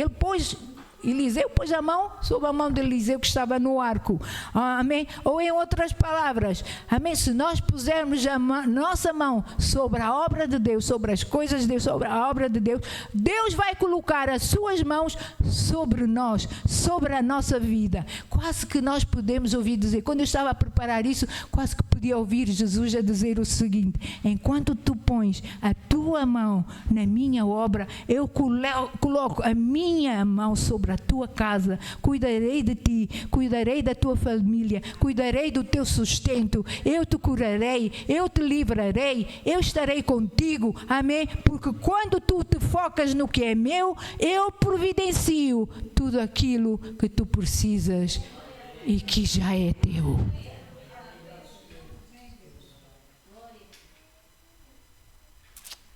Eliseu pôs a mão sobre a mão de Eliseu que estava no arco. Amém? Ou em outras palavras, amém? Se nós pusermos nossa mão sobre a obra de Deus, sobre as coisas de Deus, sobre a obra de Deus, Deus vai colocar as suas mãos sobre nós, sobre a nossa vida. Quase que nós podemos ouvir dizer, quando eu estava a preparar isso, quase que podia ouvir Jesus a dizer o seguinte: enquanto tu pões a tua mão na minha obra, eu coloco a minha mão sobre a tua casa, cuidarei de ti, cuidarei da tua família, cuidarei do teu sustento, eu te curarei, eu te livrarei, eu estarei contigo, amém? Porque quando tu te focas no que é meu, eu providencio tudo aquilo que tu precisas e que já é teu.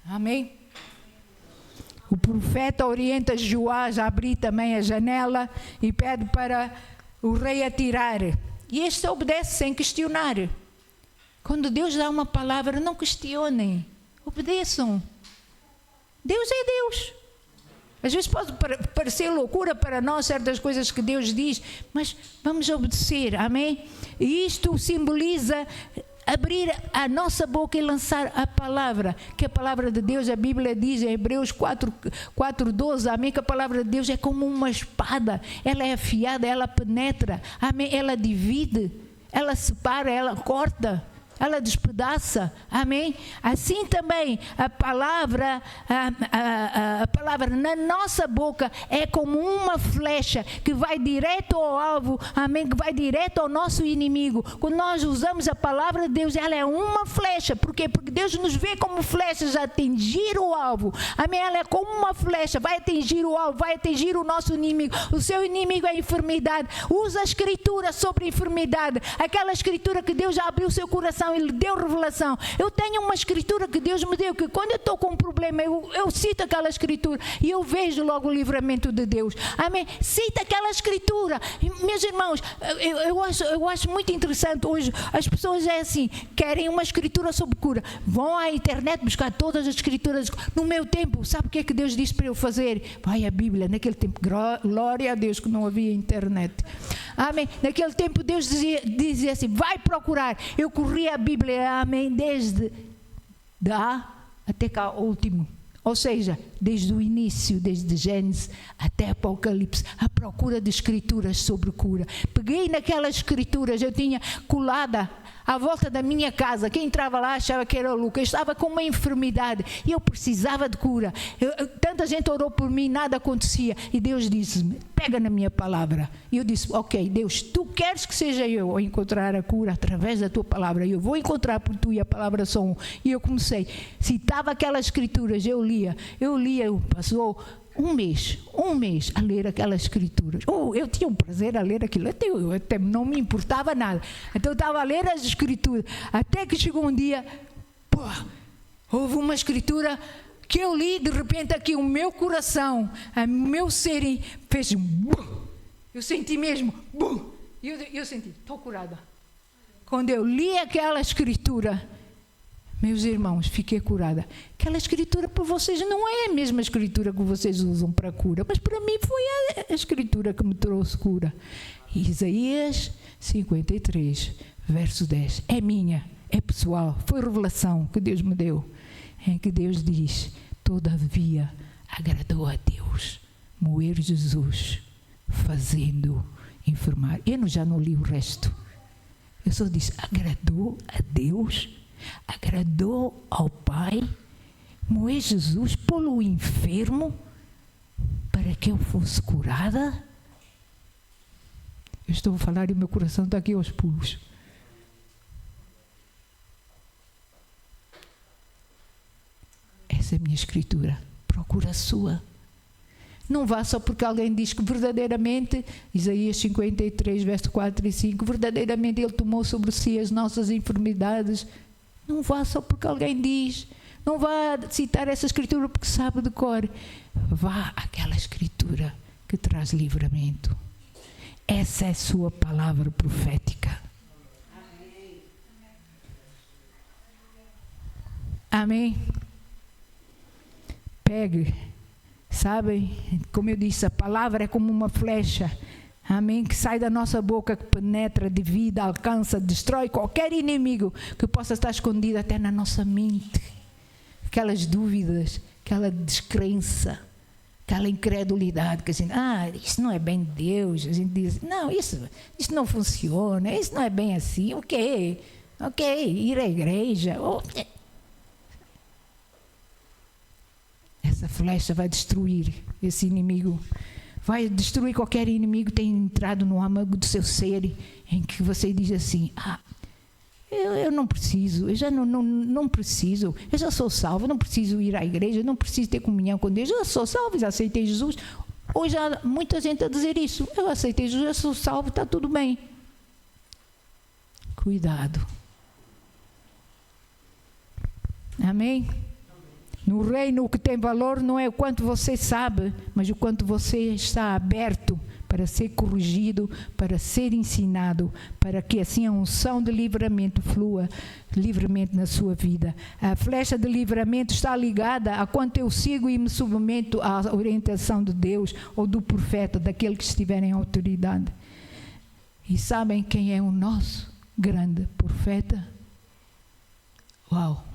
Amém? O profeta orienta Joás a abrir também a janela e pede para o rei atirar. E este obedece sem questionar. Quando Deus dá uma palavra, não questionem, obedeçam. Deus é Deus. Às vezes pode parecer loucura para nós certas coisas que Deus diz, mas vamos obedecer, amém? E isto simboliza abrir a nossa boca e lançar a palavra, que a palavra de Deus, a Bíblia diz em Hebreus 4:12, amém, que a palavra de Deus é como uma espada, ela é afiada, ela penetra, amém, ela divide, ela separa, ela corta, ela despedaça, amém? Assim também a palavra na nossa boca é como uma flecha que vai direto ao alvo, amém? Que vai direto ao nosso inimigo. Quando nós usamos a palavra de Deus, ela é uma flecha. Por quê? Porque Deus nos vê como flechas a atingir o alvo, amém? Ela é como uma flecha, vai atingir o alvo, vai atingir o nosso inimigo. O seu inimigo é a enfermidade. Usa a escritura sobre a enfermidade, aquela escritura que Deus já abriu o seu coração e lhe deu revelação. Eu tenho uma escritura que Deus me deu, que quando eu estou com um problema, eu cito aquela escritura e eu vejo logo o livramento de Deus, amém? Cita aquela escritura. Meus irmãos, eu acho muito interessante hoje, as pessoas é assim, querem uma escritura sobre cura, vão à internet buscar todas as escrituras. No meu tempo, sabe o que é que Deus disse para eu fazer? Vai à Bíblia. Naquele tempo, glória a Deus que não havia internet, amém? Naquele tempo Deus dizia assim, vai procurar. Eu corri a Bíblia, amém, desde até cá o último, ou seja, desde o início, desde Gênesis até Apocalipse, à procura de escrituras sobre cura. Peguei naquelas escrituras, eu tinha colada à volta da minha casa. Quem entrava lá achava que era louco. Eu estava com uma enfermidade e eu precisava de cura. Tanta gente orou por mim, nada acontecia. E Deus disse-me, pega na minha palavra. E eu disse, ok, Deus, tu queres que seja eu a encontrar a cura através da tua palavra. Eu vou encontrar por tu e a palavra só um. E eu comecei, citava aquelas escrituras, eu lia, passou um mês a ler aquelas escrituras. Eu tinha um prazer a ler aquilo, eu até não me importava nada. Então eu estava a ler as escrituras, até que chegou um dia, houve uma escritura que eu li, de repente aqui o meu coração, o meu ser fez um bum. Eu senti mesmo, bum. Eu senti, estou curada. Quando eu li aquela escritura, meus irmãos, fiquei curada. Aquela escritura para vocês não é a mesma escritura que vocês usam para cura, mas para mim foi a escritura que me trouxe cura. Isaías 53, verso 10. É minha, é pessoal, foi revelação que Deus me deu, em que Deus diz, todavia agradou a Deus moer Jesus, fazendo enfermar. Eu já não li o resto. Eu só disse, agradou a Deus, agradou ao Pai, moer Jesus, pô-lo enfermo, para que eu fosse curada. Eu estou a falar e o meu coração está aqui aos pulos. Essa é a minha escritura. Procura a sua. Não vá só porque alguém diz que verdadeiramente, Isaías 53, verso 4 e 5, verdadeiramente Ele tomou sobre si as nossas enfermidades. Não vá só porque alguém diz. Não vá citar essa escritura porque sabe de cor. Vá àquela escritura que traz livramento. Essa é a sua palavra profética. Amém? Pegue. Sabem? Como eu disse, a palavra é como uma flecha. Amém? Que sai da nossa boca, que penetra, divide, alcança, destrói qualquer inimigo que possa estar escondido até na nossa mente. Aquelas dúvidas, aquela descrença, aquela incredulidade, que a gente, isso não é bem Deus. A gente diz, não, isso não funciona, isso não é bem assim. Ok, ir à igreja. Essa flecha vai destruir esse inimigo. Vai destruir qualquer inimigo que tenha entrado no âmago do seu ser, em que você diz assim, eu não preciso, eu já não preciso, eu já sou salvo, eu não preciso ir à igreja, eu não preciso ter comunhão com Deus, eu já sou salvo, já aceitei Jesus. Hoje há muita gente a dizer isso, eu aceitei Jesus, eu sou salvo, está tudo bem. Cuidado. Amém? No reino o que tem valor não é o quanto você sabe, mas o quanto você está aberto para ser corrigido, para ser ensinado, para que assim a unção de livramento flua livremente na sua vida. A flecha de livramento está ligada a quanto eu sigo e me submeto à orientação de Deus ou do profeta, daquele que estiver em autoridade. E sabem quem é o nosso grande profeta? Uau!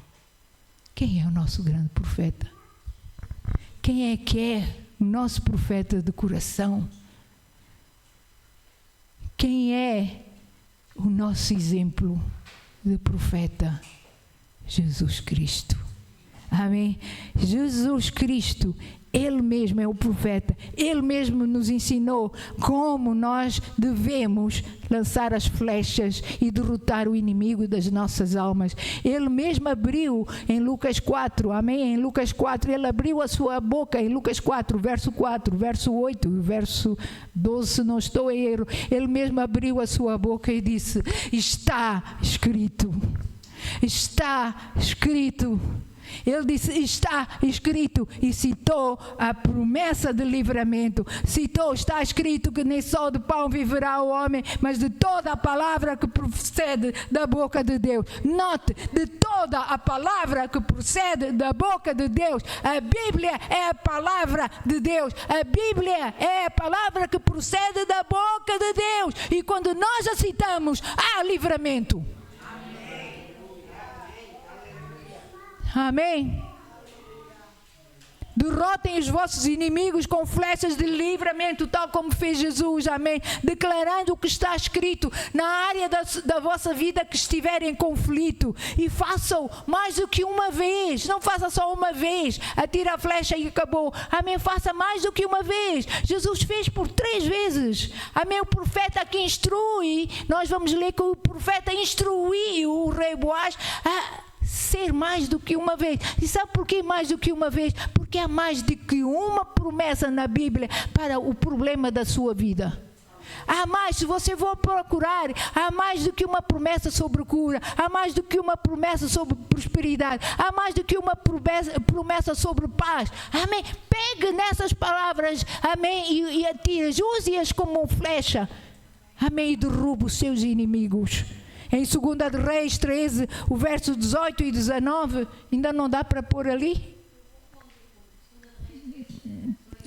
Quem é o nosso grande profeta? Quem é que é o nosso profeta de coração? Quem é o nosso exemplo? de profeta, Jesus Cristo. Amém? Jesus Cristo, Ele mesmo é o profeta. Ele mesmo nos ensinou como nós devemos lançar as flechas e derrotar o inimigo das nossas almas. Ele mesmo abriu em Lucas 4, amém? Em Lucas 4, Ele abriu a sua boca, em Lucas 4, verso 8, verso 12, se não estou em erro. Ele mesmo abriu a sua boca e disse: está escrito. Está escrito. Ele disse: está escrito, e citou a promessa de livramento. Citou: está escrito que nem só de pão viverá o homem, mas de toda a palavra que procede da boca de Deus. Note, de toda a palavra que procede da boca de Deus. A Bíblia é a palavra de Deus. A Bíblia é a palavra que procede da boca de Deus. E quando nós a citamos, há livramento. Amém? Derrotem os vossos inimigos com flechas de livramento, tal como fez Jesus, amém? Declarando o que está escrito na área da vossa vida que estiver em conflito. E façam mais do que uma vez. Não faça só uma vez, atira a flecha e acabou. Amém? Faça mais do que uma vez. Jesus fez por 3 vezes. Amém? O profeta que instrui, nós vamos ler que o profeta instruiu o rei Boaz a ser mais do que uma vez. E sabe por que mais do que uma vez? Porque há mais do que uma promessa na Bíblia para o problema da sua vida. Há mais, se você for procurar, há mais do que uma promessa sobre cura, há mais do que uma promessa sobre prosperidade, há mais do que uma promessa sobre paz. Amém? Pegue nessas palavras, amém, e atire, use-as como flecha, amém, e derruba os seus inimigos. Em 2 Reis 13, o verso 18 e 19, ainda não dá para pôr ali?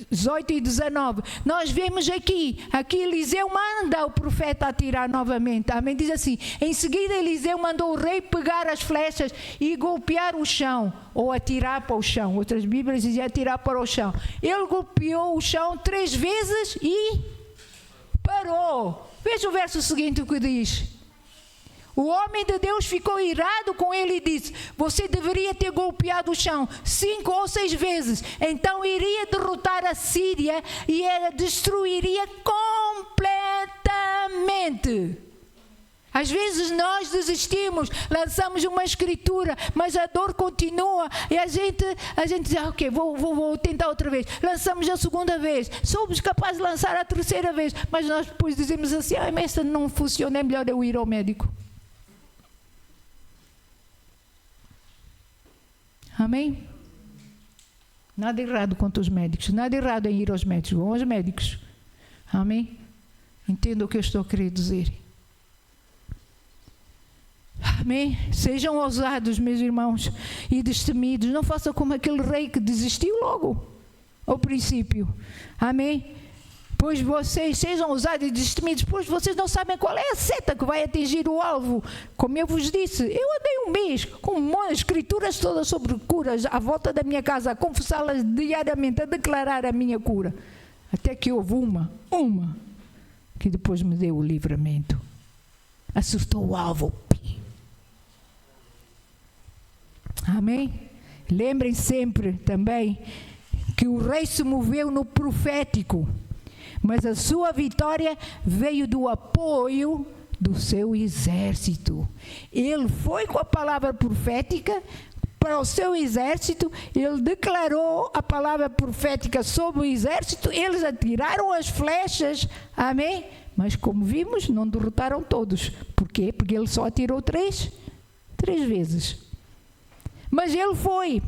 18 e 19, nós vemos aqui Eliseu manda o profeta atirar novamente, amém? Diz assim: em seguida Eliseu mandou o rei pegar as flechas e golpear o chão, ou atirar para o chão. Outras Bíblias dizem atirar para o chão. Ele golpeou o chão 3 vezes e parou. Veja o verso seguinte, o que diz: o homem de Deus ficou irado com ele e disse: você deveria ter golpeado o chão 5 ou 6 vezes, então iria derrotar a Síria e ela destruiria completamente. Às vezes nós desistimos, lançamos uma escritura, mas a dor continua e a gente diz: ok, vou tentar outra vez. Lançamos a 2ª vez, somos capazes de lançar a 3ª vez, mas nós depois dizemos assim: mas esta não funciona, é melhor eu ir ao médico. Amém? Nada errado contra os médicos, nada errado em ir aos médicos, vão aos médicos. Amém? Entenda o que eu estou a querer dizer. Amém? Sejam ousados, meus irmãos, e destemidos. Não façam como aquele rei que desistiu logo, ao princípio. Amém? Pois vocês sejam ousados e destemidos, pois vocês não sabem qual é a seta que vai atingir o alvo. Como eu vos disse, eu andei um mês com escrituras todas sobre curas à volta da minha casa, a confessá-las diariamente, a declarar a minha cura. Até que houve uma que depois me deu o livramento. Acertou o alvo. Amém? Lembrem sempre também que o rei se moveu no profético, mas a sua vitória veio do apoio do seu exército. Ele foi com a palavra profética para o seu exército, ele declarou a palavra profética sobre o exército, eles atiraram as flechas, amém? Mas como vimos, não derrotaram todos. Por quê? Porque ele só atirou 3 vezes. Mas ele foi.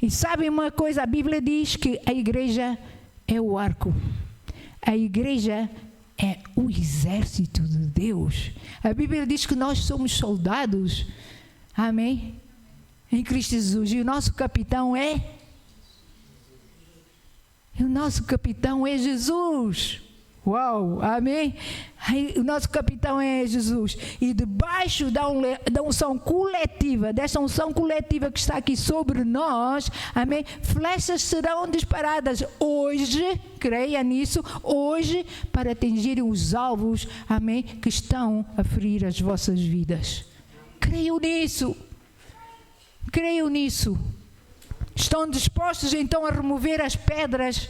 E sabem uma coisa, a Bíblia diz que a igreja é o arco. A igreja é o exército de Deus. A Bíblia diz que nós somos soldados, amém? Em Cristo Jesus. E o nosso capitão é? O nosso capitão é Jesus. Uau, amém? O nosso capitão é Jesus. E debaixo da unção coletiva, desta unção coletiva que está aqui sobre nós, amém? Flechas serão disparadas hoje, creia nisso, hoje, para atingirem os alvos, amém? Que estão a ferir as vossas vidas. Creio nisso. Creio nisso. Estão dispostos então a remover as pedras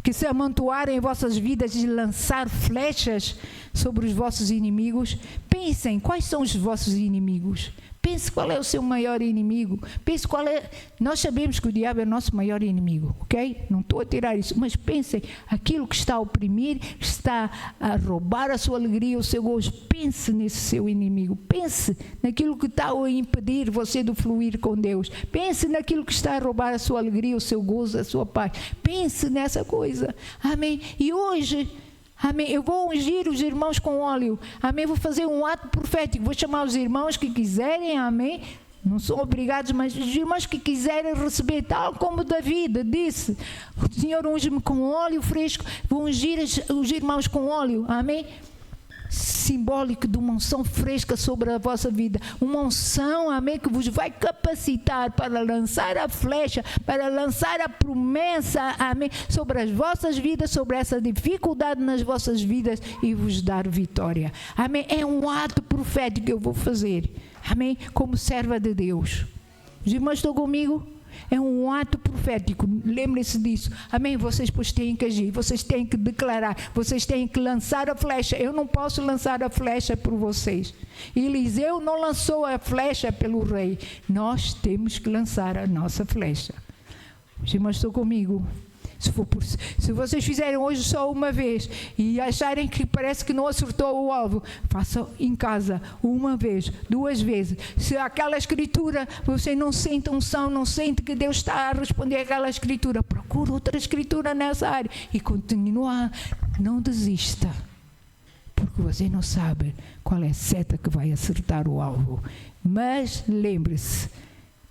que se amontoarem em vossas vidas e lançar flechas sobre os vossos inimigos? Pensem, quais são os vossos inimigos? Pense qual é o seu maior inimigo. Pense qual é... Nós sabemos que o diabo é o nosso maior inimigo, ok? Não estou a tirar isso, mas pensem, aquilo que está a oprimir, que está a roubar a sua alegria, o seu gozo. Pense nesse seu inimigo. Pense naquilo que está a impedir você de fluir com Deus. Pense naquilo que está a roubar a sua alegria, o seu gozo, a sua paz. Pense nessa coisa. Amém? E hoje... Amém. Eu vou ungir os irmãos com óleo. Amém. Vou fazer um ato profético. Vou chamar os irmãos que quiserem. Amém. Não são obrigados, mas os irmãos que quiserem receber, tal como David disse: o Senhor unge-me com óleo fresco. Vou ungir os irmãos com óleo. Amém. Simbólico de uma unção fresca sobre a vossa vida, uma unção, amém, que vos vai capacitar para lançar a flecha, para lançar a promessa, amém, sobre as vossas vidas, sobre essa dificuldade nas vossas vidas e vos dar vitória, amém. É um ato profético que eu vou fazer, amém, como serva de Deus. Os irmãos estão comigo? É um ato profético, lembrem-se disso, amém. Vocês pois têm que agir, vocês têm que declarar, vocês têm que lançar a flecha. Eu não posso lançar a flecha por vocês. Eliseu não lançou a flecha pelo rei, nós temos que lançar a nossa flecha. Os irmãos estão comigo? Se vocês fizerem hoje só uma vez e acharem que parece que não acertou o alvo, façam em casa uma vez, 2 vezes. Se aquela escritura você não sente unção, não sente que Deus está a responder aquela escritura, procure outra escritura nessa área e continua. Não desista, porque você não sabe qual é a seta que vai acertar o alvo. Mas lembre-se,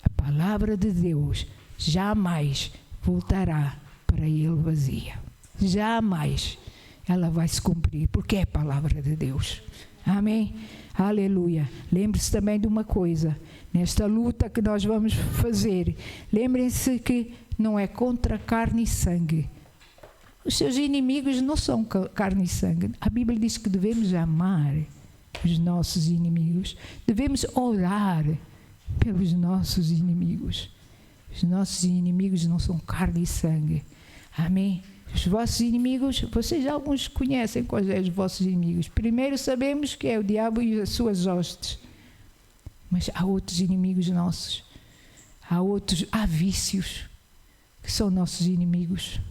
a palavra de Deus jamais voltará para ele vazia. Jamais ela vai se cumprir, porque é a palavra de Deus. Amém? Aleluia. Lembre-se também de uma coisa, nesta luta que nós vamos fazer, lembrem-se que não é contra carne e sangue. Os seus inimigos não são carne e sangue. A Bíblia diz que devemos amar os nossos inimigos. Devemos orar pelos nossos inimigos. Os nossos inimigos não são carne e sangue. Amém? Os vossos inimigos, vocês alguns conhecem quais são os vossos inimigos. Primeiro sabemos que é o diabo e as suas hostes. Mas há outros inimigos nossos. Há vícios que são nossos inimigos.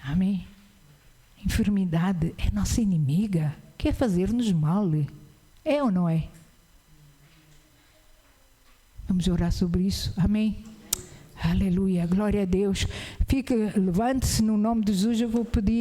Amém? Enfermidade é nossa inimiga. Quer fazer-nos mal. É ou não é? Vamos orar sobre isso. Amém? Aleluia, glória a Deus. Levante-se no nome de Jesus, eu vou pedir.